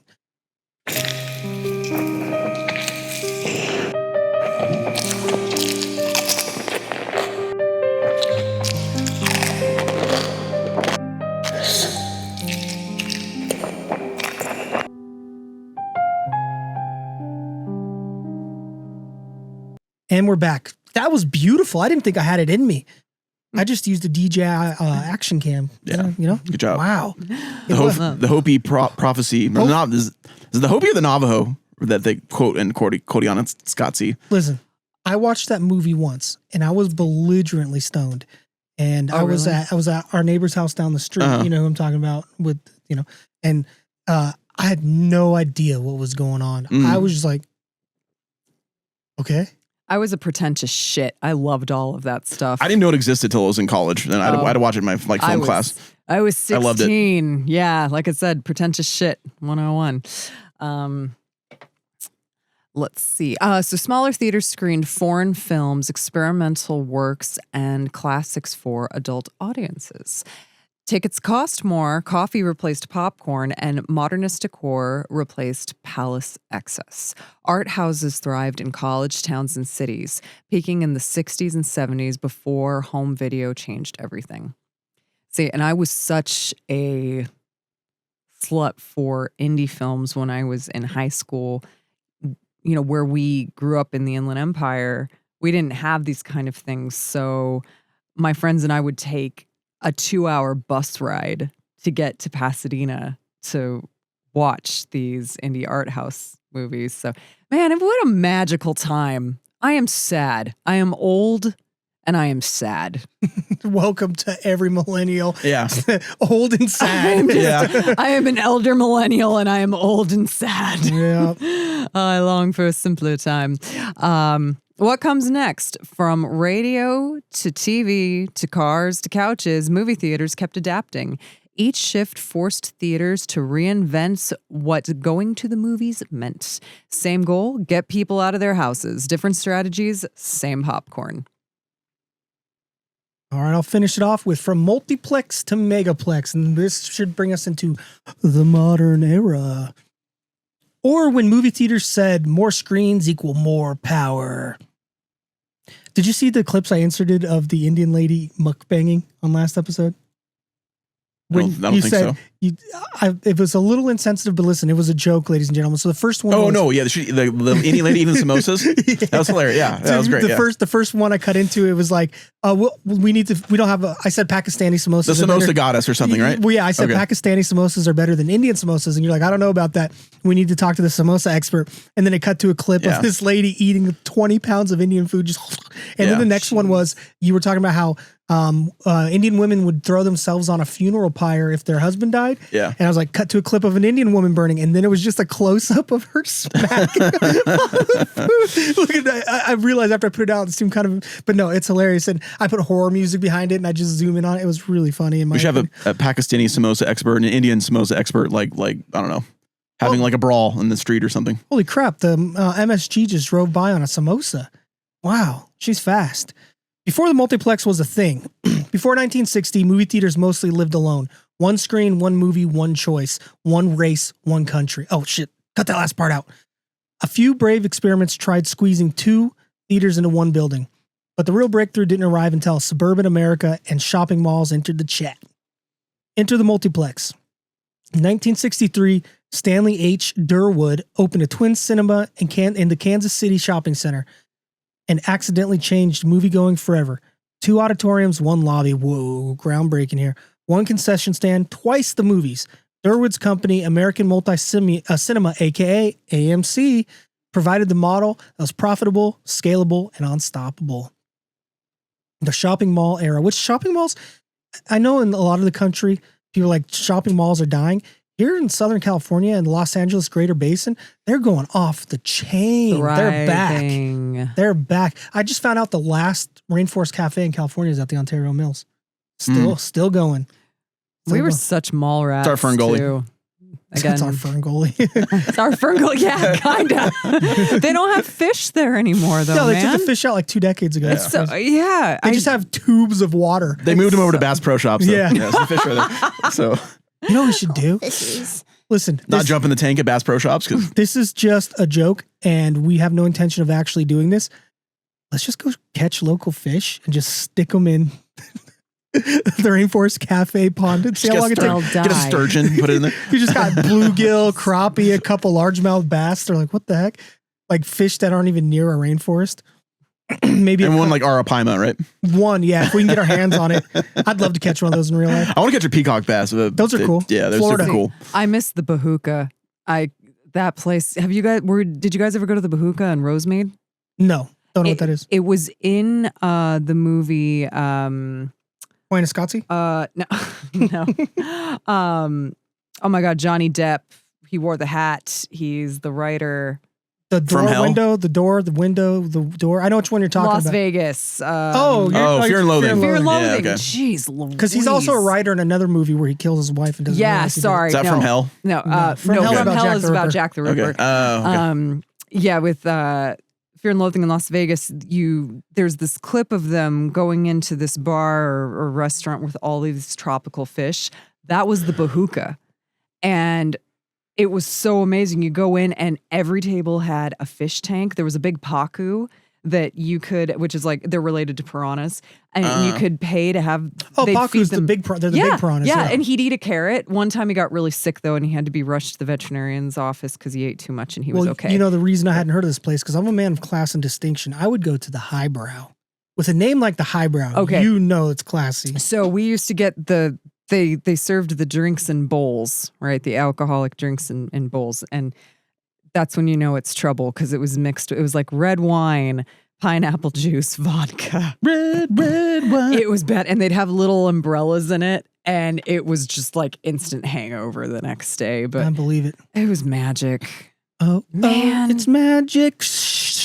And we're back. That was beautiful. I didn't think I had it in me. I just used a DJI action cam. Yeah. You know? Good job. Wow. The Hopi prophecy. Is it the Hopi or the Navajo that they quote in Kodiana Skotsky? Listen, I watched that movie once and I was belligerently stoned. And I was at our neighbor's house down the street. You know who I'm talking about with, and I had no idea what was going on. I was just like, okay. I was a pretentious shit. I loved all of that stuff. I didn't know it existed till I was in college, and I had to watch it in my film class. I was 16. I loved it. Yeah, like I said, pretentious shit 101. Let's see. So smaller theaters screened foreign films, experimental works, and classics for adult audiences. Tickets cost more, coffee replaced popcorn, and modernist decor replaced palace excess. Art houses thrived in college towns and cities, peaking in the 60s and 70s before home video changed everything. See, and I was such a slut for indie films when I was in high school. Where we grew up in the Inland Empire, we didn't have these kind of things. So my friends and I would take a 2-hour bus ride to get to Pasadena to watch these indie art house movies. So, man, what a magical time. I am sad. I am old and I am sad. Welcome to every millennial. Yeah. Old and sad. I am an elder millennial and I am old and sad. Yeah. I long for a simpler time. What comes next? From radio to TV to cars to couches, movie theaters kept adapting. Each shift forced theaters to reinvent what going to the movies meant. Same goal, get people out of their houses. Different strategies, same popcorn. All right, I'll finish it off with from multiplex to megaplex, and this should bring us into the modern era. Or when movie theaters said more screens equal more power. Did you see the clips I inserted of the Indian lady mukbanging on last episode? I don't think so. It was a little insensitive, but listen, it was a joke, ladies and gentlemen. So the first one. Oh no, yeah, the Indian lady eating samosas. Yeah. That was hilarious. Yeah, that was great. The first one I cut into, it was like, we don't have I said Pakistani samosas. The samosa goddess or something, right? Well, yeah, I said Pakistani samosas are better than Indian samosas, and you're like, I don't know about that. We need to talk to the samosa expert. And then it cut to a clip of this lady eating 20 pounds of Indian food, and then the next one was you were talking about how Indian women would throw themselves on a funeral pyre if their husband died. Yeah. And I was like, cut to a clip of an Indian woman burning, and then it was just a close up of her smack. Look at that. I realized after I put it out, it seemed kind of, but no, it's hilarious. And I put horror music behind it, and I just zoom in on it. It was really funny. We should have a Pakistani samosa expert and an Indian samosa expert, like I don't know, having like a brawl in the street or something. Holy crap! The MSG just drove by on a samosa. Wow, she's fast. Before the multiplex was a thing, before 1960, movie theaters mostly lived alone. One screen, one movie, one choice, one race, one country. Oh shit, cut that last part out. A few brave experiments tried squeezing 2 theaters into one building, but the real breakthrough didn't arrive until suburban America and shopping malls entered the chat. Enter the multiplex. In 1963, Stanley H. Durwood opened a twin cinema in the Kansas City shopping center and accidentally changed moviegoing forever. 2 auditoriums, 1 lobby. Whoa, groundbreaking here. 1 concession stand, twice the movies. Durwood's company, American Multi-Cinema, aka AMC, provided the model that was profitable, scalable, and unstoppable. The shopping mall era, which shopping malls, I know in a lot of the country, people are like shopping malls are dying. here in Southern California and the Los Angeles Greater Basin, they're going off the chain. They're back. They're back. I just found out the last Rainforest Cafe in California is at the Ontario Mills. Still going. We were such mall rats. It's our Ferngully. Too. Again, It's our Ferngully. It's our Ferngully. Yeah, kind of. They don't have fish there anymore, though. No, they man. took the fish out like 2 decades ago. So, yeah. They just have tubes of water. They moved them over to Bass Pro Shops. Though. Yeah. So the fish are there. So you know what we should do? Listen, not jump in the tank at Bass Pro Shops because this is just a joke, and we have no intention of actually doing this. Let's just go catch local fish and just stick them in the Rainforest Cafe pond and see how long it takes. Get a sturgeon, put it in there. You just got bluegill, crappie, a couple largemouth bass. They're like, what the heck? Like fish that aren't even near a rainforest. Maybe and one like arapaima, right? One, yeah. If we can get our hands on it, I'd love to catch one of those in real life. I want to catch a peacock bass. Those are cool. Yeah, they're Florida. super cool. I miss the Bahuka. That place. Did you guys ever go to the Bahuka in Rosemead? No, don't know what that is. It was in the movie. Scotsy? No. Oh my God, Johnny Depp. He wore the hat. He's the writer. The door, window, the door, the window, the door. I know which one you're talking about. Las Vegas. Fear and Loathing. Fear and Loathing. Yeah, okay. Jeez Louise. Because he's also a writer in another movie where he kills his wife and doesn't. Yeah, sorry. Is that From Hell? No, From Hell is about Jack the Ripper. Okay. Yeah, with Fear and Loathing in Las Vegas, there's this clip of them going into this bar or restaurant with all these tropical fish. That was the Bahuka. And it was so amazing. You go in and every table had a fish tank. There was a big pacu that you could, which is like, they're related to piranhas. And you could pay to have. Pacu's the big, they're the big piranhas. Yeah, and he'd eat a carrot. One time he got really sick though, and he had to be rushed to the veterinarian's office because he ate too much and he was okay. You know, the reason I hadn't heard of this place, because I'm a man of class and distinction. I would go to the Highbrow. With a name like the Highbrow, you know it's classy. So we used to get they served the drinks in bowls, right? The alcoholic drinks in bowls. And that's when you know it's trouble because it was mixed. It was like red wine, pineapple juice, vodka. Red wine. It was bad. And they'd have little umbrellas in it. And it was just like instant hangover the next day. But I believe it. It was magic. Oh, man. It's magic.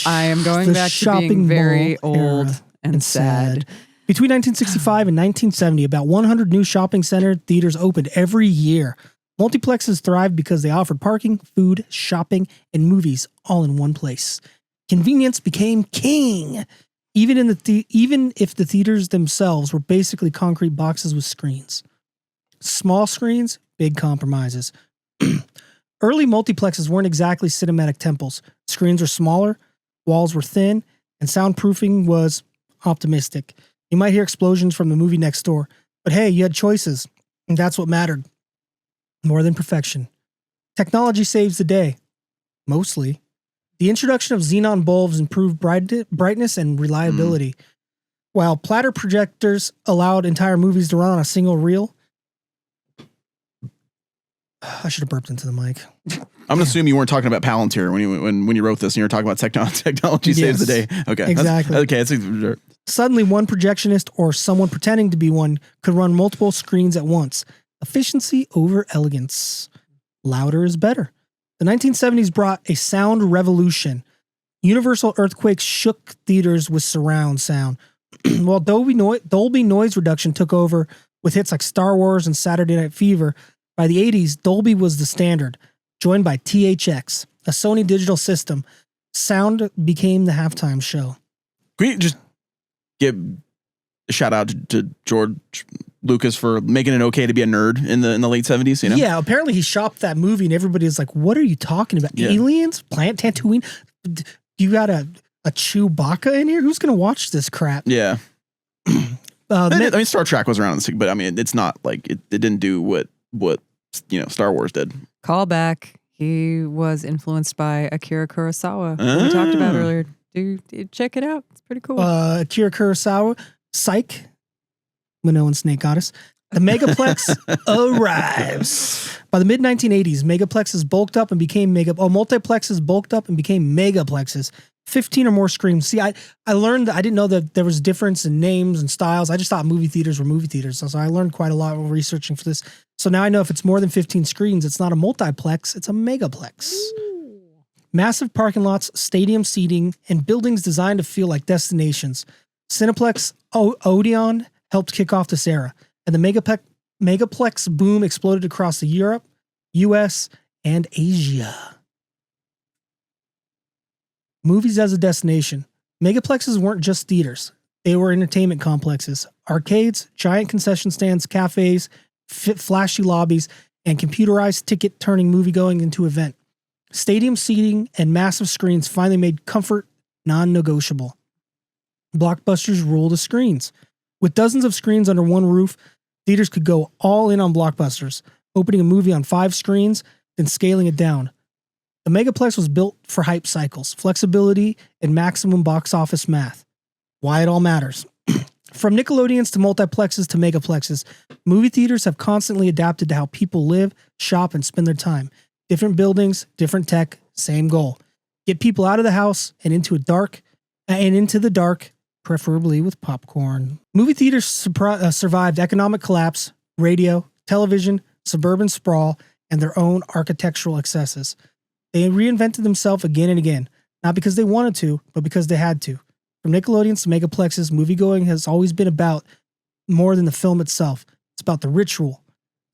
I am going back to being very old and sad. Between 1965 and 1970, about 100 new shopping center theaters opened every year. Multiplexes thrived because they offered parking, food, shopping, and movies all in one place. Convenience became king, even if the theaters themselves were basically concrete boxes with screens. Small screens, big compromises. Early multiplexes weren't exactly cinematic temples. Screens were smaller, walls were thin, and soundproofing was optimistic. You might hear explosions from the movie next door, but hey, you had choices, and that's what mattered. More than perfection. Technology saves the day. Mostly. The introduction of xenon bulbs improved brightness and reliability. While platter projectors allowed entire movies to run on a single reel. I should have burped into the mic. I'm gonna assume you weren't talking about Palantir when you wrote this and you were talking about technology saves the day. Okay. Exactly. Okay. Suddenly, one projectionist or someone pretending to be one could run multiple screens at once. Efficiency over elegance. Louder is better. The 1970s brought a sound revolution. Universal earthquakes shook theaters with surround sound. While Dolby noise reduction took over with hits like Star Wars and Saturday Night Fever, by the 80s, Dolby was the standard, joined by THX, a Sony digital system. Sound became the halftime show. Can we just give a shout out to George Lucas for making it okay to be a nerd in the late 70s? You know? Yeah, apparently he shopped that movie and everybody's like, what are you talking about? Yeah. Aliens? Plant Tatooine? You got a Chewbacca in here? Who's going to watch this crap? Yeah. I mean, Star Trek was around, but I mean, it's not like it didn't do what Star Wars did. Call back. He was influenced by Akira Kurosawa, who we talked about earlier. Check it out. It's pretty cool. Akira Kurosawa, Psych, Minoan Snake Goddess. The Megaplex arrives. By the mid-1980s, multiplexes bulked up and became megaplexes. 15 or more screens. See, I learned that I didn't know that there was a difference in names and styles. I just thought movie theaters were movie theaters. So I learned quite a lot while researching for this. So now I know if it's more than 15 screens, it's not a multiplex, it's a megaplex. Ooh. Massive parking lots, stadium seating, and buildings designed to feel like destinations. Cineplex Odeon helped kick off this era, and the megaplex boom exploded across Europe, US, and Asia. Movies as a destination. Megaplexes weren't just theaters. They were entertainment complexes, arcades, giant concession stands, cafes, flashy lobbies, and computerized ticket turning moviegoing into event. Stadium seating and massive screens finally made comfort non-negotiable. Blockbusters rule the screens. With dozens of screens under one roof, theaters could go all in on blockbusters, opening a movie on 5 screens, then scaling it down. The megaplex was built for hype cycles, flexibility, and maximum box office math. Why it all matters. From Nickelodeons to multiplexes to megaplexes, movie theaters have constantly adapted to how people live, shop, and spend their time. Different buildings, different tech, same goal. Get people out of the house and into the dark, preferably with popcorn. Movie theaters survived economic collapse, radio, television, suburban sprawl, and their own architectural excesses. They reinvented themselves again and again, not because they wanted to, but because they had to. From Nickelodeons to megaplexes, moviegoing has always been about more than the film itself. It's about the ritual,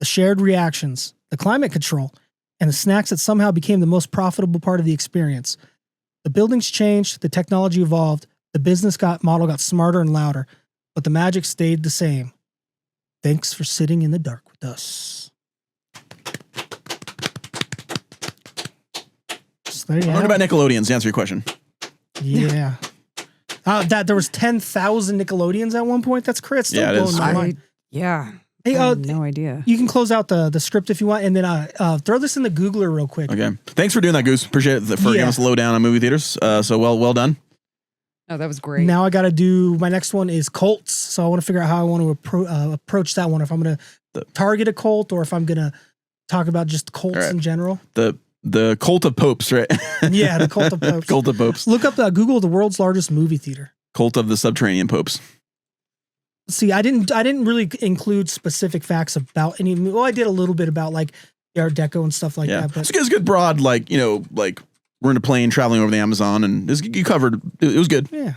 the shared reactions, the climate control, and the snacks that somehow became the most profitable part of the experience. The buildings changed, the technology evolved, the business model got smarter and louder, but the magic stayed the same. Thanks for sitting in the dark with us. Learn about Nickelodeons to answer your question. Yeah. That there was 10,000 Nickelodeons at one point. That's crazy. Still blowing my mind. Yeah. Hey, I had no idea. You can close out the script if you want, and then throw this in the Googler real quick. Okay. Thanks for doing that, Goose. Appreciate it for giving us a lowdown on movie theaters. So well done. Oh, that was great. Now I got to do my next one is cults. So I want to figure out how I want to approach that one. If I'm going to target a cult, or if I'm going to talk about just cults in general. The cult of popes, right? Yeah, the cult of popes. Cult of popes. Look up Google the world's largest movie theater. Cult of the subterranean popes. See, I didn't really include specific facts about any. Well, I did a little bit about like the Art Deco and stuff like that. But it's good broad, like we're in a plane traveling over the Amazon, and you covered. It was good. Yeah.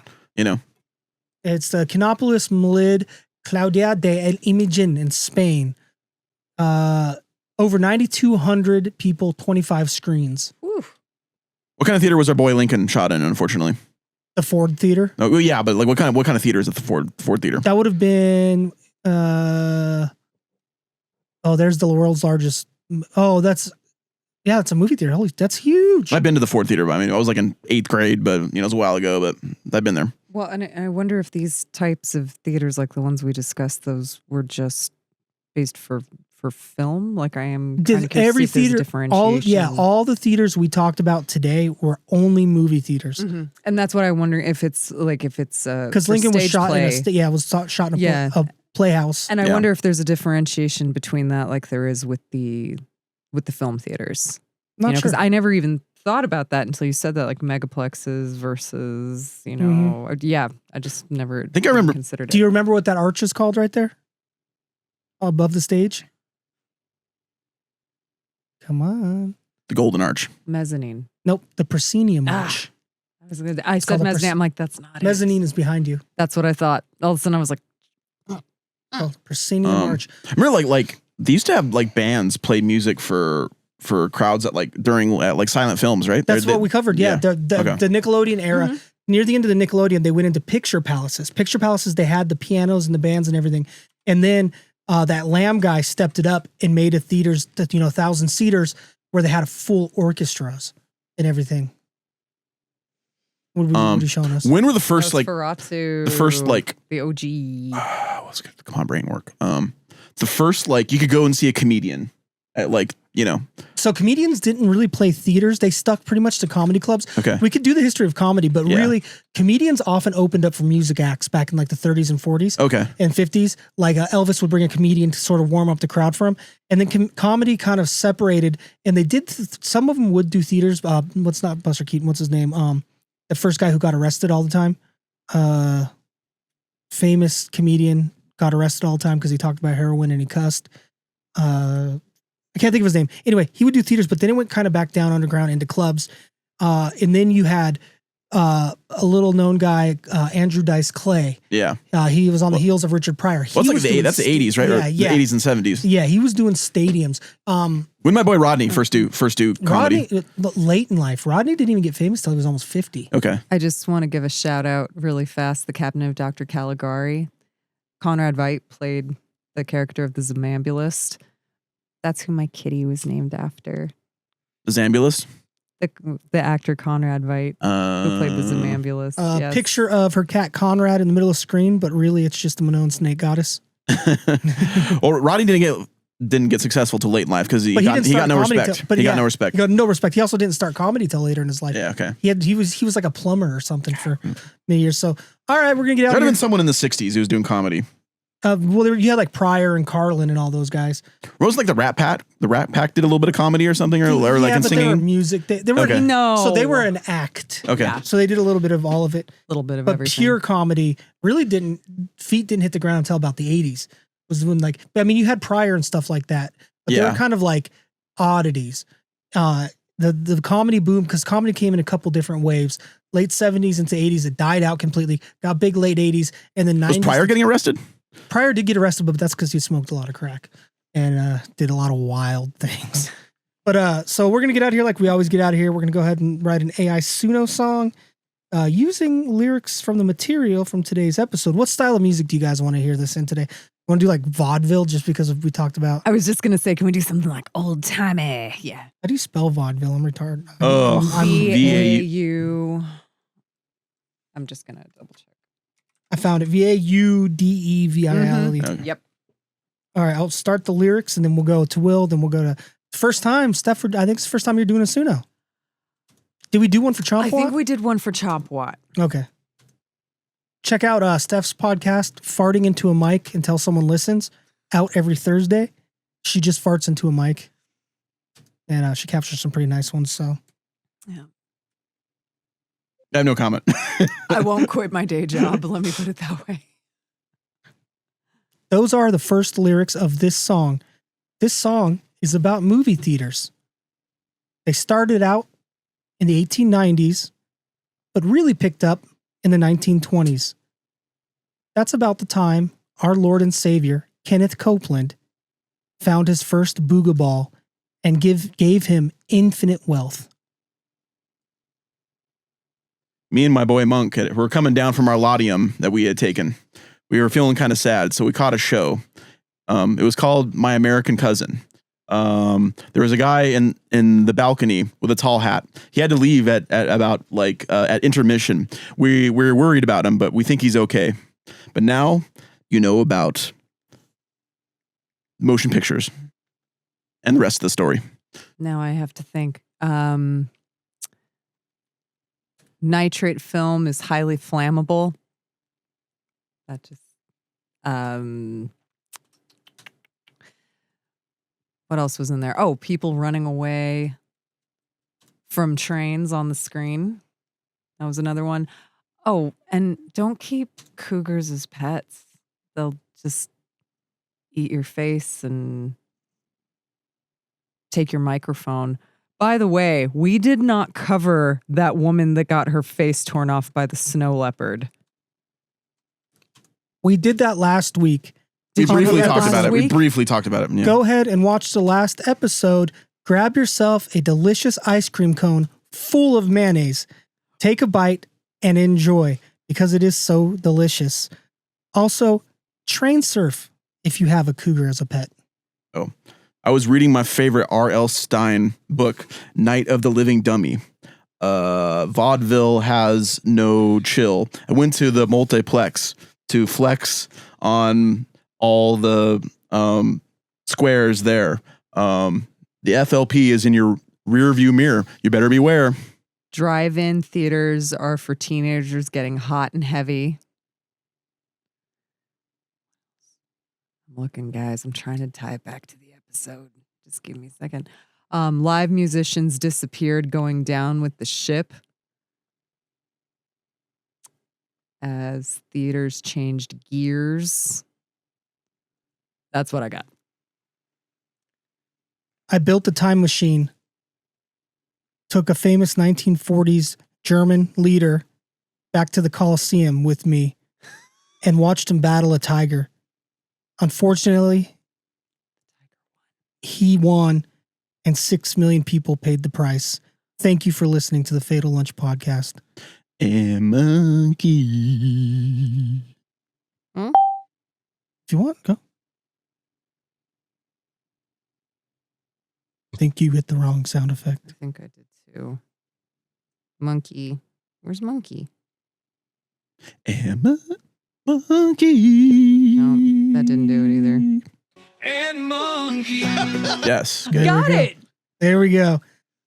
It's the Canopolis Melid Claudia de El Imagin in Spain. Over 9,200 people, 25 screens. Ooh. What kind of theater was our boy Lincoln shot in? Unfortunately, the Ford Theater. Oh yeah, but like what kind of theater is at the Ford Theater? That would have been. There's the world's largest. Oh, it's a movie theater. Holy, that's huge. I've been to the Ford Theater. I mean, I was like in 8th grade, but it was a while ago. But I've been there. Well, and I wonder if these types of theaters, like the ones we discussed, those were just based for film. Like I am kind of curious every if there's a theater, differentiation. all the theaters we talked about today were only movie theaters. Mm-hmm. And that's what I wonder if it's because Lincoln was shot shot in a playhouse. And I wonder if there's a differentiation between that, like there is with the film theaters. Not because sure. I never even thought about that until you said that, like megaplexes versus I just never. I think I remember. Considered Do you remember what that arch is called right there above the stage? Come on. The Golden Arch. Mezzanine. Nope, the proscenium arch. I said mezzanine. I'm like, that's not mezzanine is behind you. That's what I thought. All of a sudden I was like, proscenium arch. I remember like they used to have like bands play music for crowds at like during like silent films, right? That's what we covered. Yeah. The Nickelodeon era. Mm-hmm. Near the end of the Nickelodeon, they went into picture palaces. Picture palaces, they had the pianos and the bands and everything. And then that Lamb guy stepped it up and made a theaters that 1,000-seaters where they had a full orchestras and everything. What are you showing us? When were the first Ferratu, the first the OG? What's good? Come on, brain work. The first you could go and see a comedian at So comedians didn't really play theaters. They stuck pretty much to comedy clubs. Okay. We could do the history of comedy, but really comedians often opened up for music acts back in like the 30s and 40s. Okay. And 50s. Like Elvis would bring a comedian to sort of warm up the crowd for him. And then comedy kind of separated, and they did, some of them would do theaters. What's not Buster Keaton? What's his name? the first guy who got arrested all the time. Famous comedian got arrested all the time because he talked about heroin and he cussed. I can't think of his name. Anyway, he would do theaters, but then it went kind of back down underground into clubs. And then you had a little known guy, Andrew Dice Clay. Yeah. He was on the heels of Richard Pryor. Well, that's that's the 80s, right? Yeah, Or the 80s and 70s. Yeah, he was doing stadiums. When my boy Rodney first do comedy. Rodney, late in life. Rodney didn't even get famous till he was almost 50. Okay. I just want to give a shout out really fast. The Captain of Dr. Caligari. Conrad Veidt played the character of the Zamambulist. That's who my kitty was named after. The Zambulist? The actor Conrad Veidt, who played the Zamambulist. Yes. Picture of her cat Conrad in the middle of the screen, but really it's just a Minoan snake goddess. Well, Rodney didn't get successful till late in life because he got no respect. He got no respect. He got no respect. He also didn't start comedy till later in his life. Yeah, okay. He was like a plumber or something for many years. So all right, we're gonna get out. There had been someone in the 60s who was doing comedy. You had like Pryor and Carlin and all those guys. Rose like the Rat Pack. The Rat Pack did a little bit of comedy or something, or like in singing. They were music. They were Okay. So they were an act. Okay. Yeah. So they did a little bit of all of it. A little bit of but everything. pure comedy really feet didn't hit the ground until about the 80s. Was when you had Pryor and stuff like that. But they were kind of like oddities. The comedy boom, because comedy came in a couple different waves. Late 70s into 80s, it died out completely. Got big late 80s, and then 90s. Was Pryor getting arrested? Pryor did get arrested, but that's because he smoked a lot of crack and did a lot of wild things. But so we're gonna get out of here like we always get out of here. We're gonna go ahead and write an AI Suno song using lyrics from the material from today's episode. What style of music do you guys want to hear this in today? Want to do like vaudeville just because we talked about? I was just gonna say, can we do something like old timey? Yeah. How do you spell vaudeville? I'm retarded. V-A-U. I'm just gonna double check. I found it. VAUDEVILE. Yep. All right, I'll start the lyrics and then we'll go to Will. Then we'll go to first time, Steph. I think it's the first time you're doing a Suno. Did we do one for Chomp I think we did one for Chomp Watt. Okay. Check out Steph's podcast, Farting into a Mic Until Someone Listens, out every Thursday. She just farts into a mic. And she captures some pretty nice ones. So, yeah. I have no comment. I won't quit my day job, let me put it that way. Those are the first lyrics of this song. This song is about movie theaters. They started out in the 1890s, but really picked up in the 1920s. That's about the time our Lord and Savior, Kenneth Copeland, found his first booga ball and gave him infinite wealth. Me and my boy Monk were coming down from our Laudium that we had taken. We were feeling kind of sad, so we caught a show. It was called My American Cousin. There was a guy in the balcony with a tall hat. He had to leave at about at intermission. We're worried about him, but we think he's okay. But now you know about motion pictures and the rest of the story. Now I have to think. Nitrate film is highly flammable. That just what else was in there? Oh, people running away from trains on the screen. That was another one. Oh, and don't keep cougars as pets. They'll just eat your face and take your microphone. By the way, we did not cover that woman that got her face torn off by the snow leopard. We did that last week. We Did you briefly know that talked last about it. We week? briefly talked about it. Yeah. Go ahead and watch the last episode. Grab yourself a delicious ice cream cone full of mayonnaise. Take a bite and enjoy because it is so delicious. Also, train surf if you have a cougar as a pet. Oh, I was reading my favorite R.L. Stine book, Night of the Living Dummy. Vaudeville has no chill. I went to the multiplex to flex on all the squares there. The FLP is in your rear view mirror. You better beware. Drive-in theaters are for teenagers getting hot and heavy. I'm looking, guys. I'm trying to tie it back to the episode. Just give me a second. Live musicians disappeared going down with the ship. as theaters changed gears. That's what I got. I built a time machine, took a famous 1940s German leader back to the Colosseum with me, and watched him battle a tiger. Unfortunately, he won, and 6 million people paid the price. Thank you for listening to the Fatal Lunch podcast. A monkey. If you want, go. I think you hit the wrong sound effect. I think I did too. Monkey. Where's Monkey? A monkey. No, that didn't do it either. And monkey. Yes. There Got we go. it. There we go.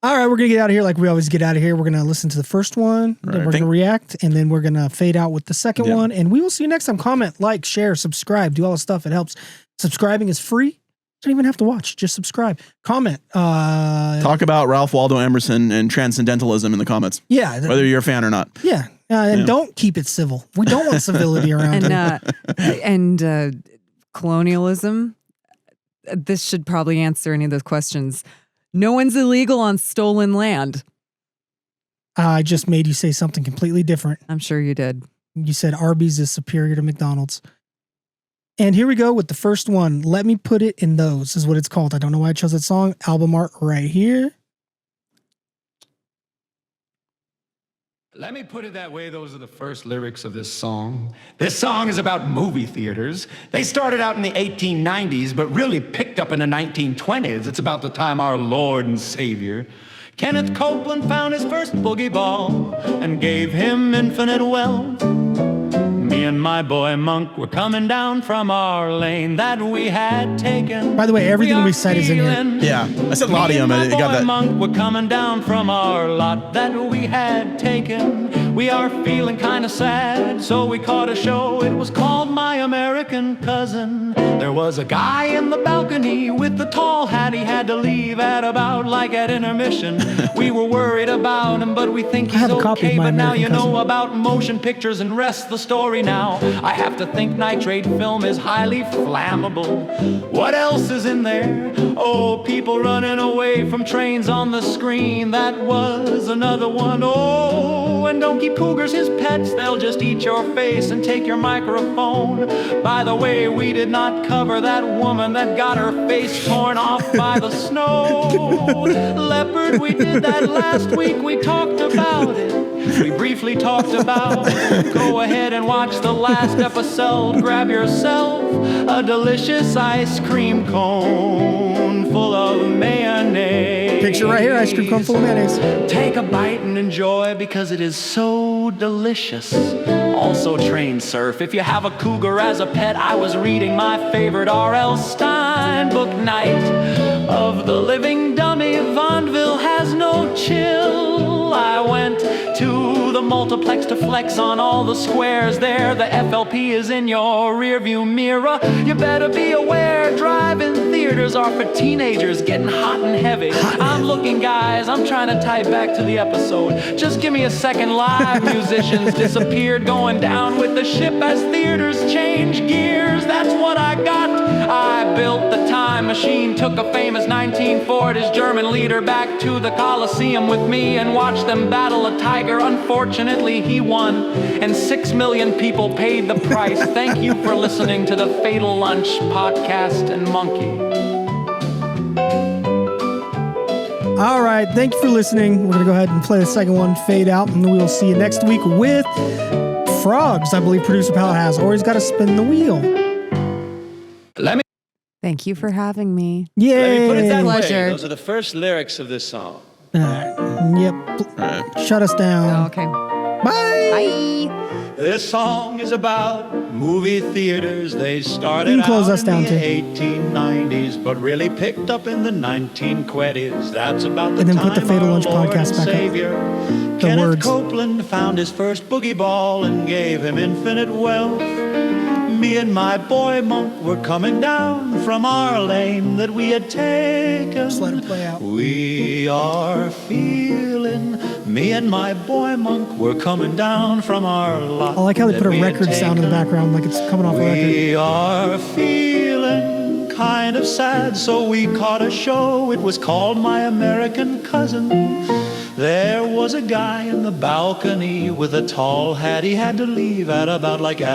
All right, we're going to get out of here like we always get out of here. We're going to listen to the first one, then Right. we're going to react, and then we're going to fade out with the second Yeah. one. And we will see you next time. Comment, like, share, subscribe, do all the stuff. It helps. Subscribing is free. You don't even have to watch. Just subscribe. Comment. Talk about Ralph Waldo Emerson and transcendentalism in the comments, Yeah. whether you're a fan or not. Yeah. And Yeah. don't keep it civil. We don't want civility around here. And colonialism. This should probably answer any of those questions. No one's illegal on stolen land. I just made you say something completely different. I'm sure you did. You said Arby's is superior to McDonald's. And here we go with the first one. Let Me Put It in Those is what it's called. I don't know why I chose that song. Album art right here. Let me put it that way, those are the first lyrics of this song. This song is about movie theaters. They started out in the 1890s, but really picked up in the 1920s. It's about the time our Lord and Savior, Kenneth Copeland, found his first boogie ball and gave him infinite wealth. Me and my boy Monk were coming down from our lane that we had taken. By the way, everything we said is in here. Yeah, I said Laudium. Me I and my got boy that. Monk were coming down from our lot that we had taken. We are feeling kind of sad, so we caught a show. It was called My American Cousin. There was a guy in the balcony with the tall hat. He had to leave at about like at intermission. We were worried about him, but we think I he's have a copy of okay. My But now American you know Cousin. about motion pictures and rest the story now. I have to think nitrate film is highly flammable. What else is in there? Oh, people running away from trains on the screen. That was another one. Oh, and don't keep cougars his pets. They'll just eat your face and take your microphone. By the way, we did not cover that woman that got her face torn off by the snow. Leopard, we did that last week. We talked about it. We briefly talked about it. Go ahead and watch the last episode. Grab yourself a delicious ice cream cone full of mayonnaise. Picture right here, ice cream cone full of mayonnaise. Take a bite and enjoy because it is so delicious. Also train surf. If you have a cougar as a pet, I was reading my favorite R.L. Stein book, Night of the Living Dummy. Vaudeville has no chill. I went to the multiplex to flex on all the squares there. The FLP is in your rearview mirror. You better be aware, drive-in theaters are for teenagers getting hot and heavy. I'm looking, guys, I'm trying to type back to the episode. Just give me a second. Live musicians disappeared, going down with the ship as theaters change gears. That's what I got. I built the time machine, took a famous 1940s German leader back to the Colosseum with me and watched them battle a tiger. Unfortunately, he won, and 6 million people paid the price. Thank you for listening to the Fatal Lunch podcast and Monkey. All right. Thank you for listening. We're going to go ahead and play the second one, fade out, and we will see you next week with frogs, I believe producer Pallet has, or he's got to spin the wheel. Thank you for having me. Yay. Let me put it that way. Pleasure. Those are the first lyrics of this song. Yep. Shut us down. Okay. Bye. This song is about movie theaters. They started You can close out us down, in too. the 1890s, but really picked up in the 1920s. That's about the And then time put the Fatal our Lunch Lord podcast and back up. Savior, The Kenneth words. Copeland found his first boogie ball and gave him infinite wealth. me and my boy monk were coming down from our lane that we had taken. Just let it play out. We are feeling, me and my boy monk were coming down from our lot. I like how they that put a we had record sound in the taken. background, like it's coming off a record. We are feeling kind of sad, so we caught a show. It was called My American Cousin. There was a guy in the balcony with a tall hat. He had to leave at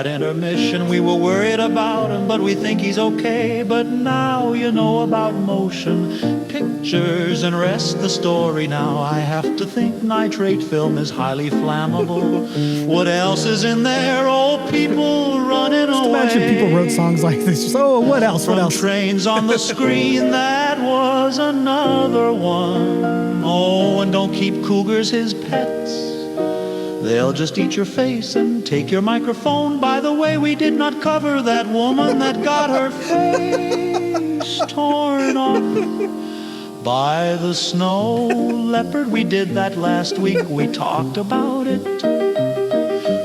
intermission. We were worried about him, but we think he's okay. But now you know about motion pictures and rest the story. Now I have to think nitrate film is highly flammable. What else is in there? Old people running Just away. imagine people wrote songs like this. Just, oh, what else? What From else? trains on the screen, that was another one. Oh, and don't keep cougars his pets. They'll just eat your face and take your microphone. By the way, we did not cover that woman that got her face torn off by the snow leopard. We did that last week. We talked about it.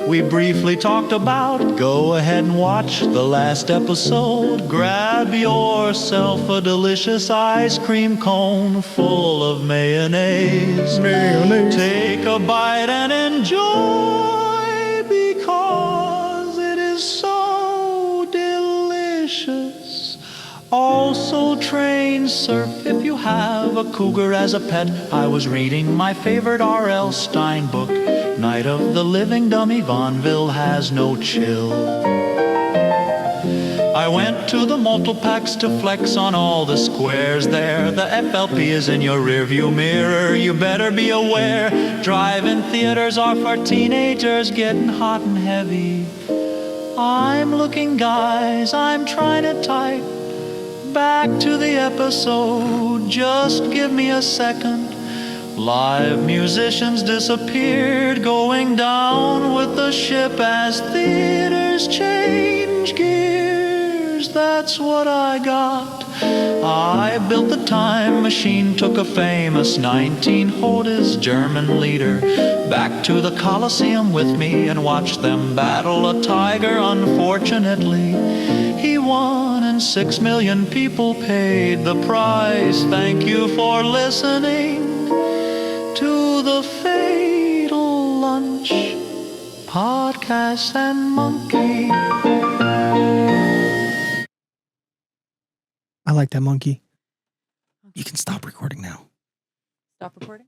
We briefly talked about it. Go ahead and watch the last episode. Grab yourself a delicious ice cream cone full of mayonnaise. Take a bite and enjoy, because it is so delicious. Also train surf if you have a cougar as a pet. I was reading my favorite R.L. Stein book, Night of the Living Dummy. Vaudeville has no chill. I went to the multiplex to flex on all the squares there. The FLP is in your rearview mirror. You better be aware. Drive-in theaters are for teenagers, getting hot and heavy. I'm looking, guys, I'm trying to type back to the episode. Just give me a second. Live musicians disappeared, going down with the ship as theaters change gears. That's what I got. I built the time machine, took a famous 1940s German leader back to the Colosseum with me and watched them battle a tiger. Unfortunately, he won and 6 million people paid the price. Thank you for listening to the Fatal Lunch Podcast and Monkey. I like that monkey. You can stop recording now. Stop recording?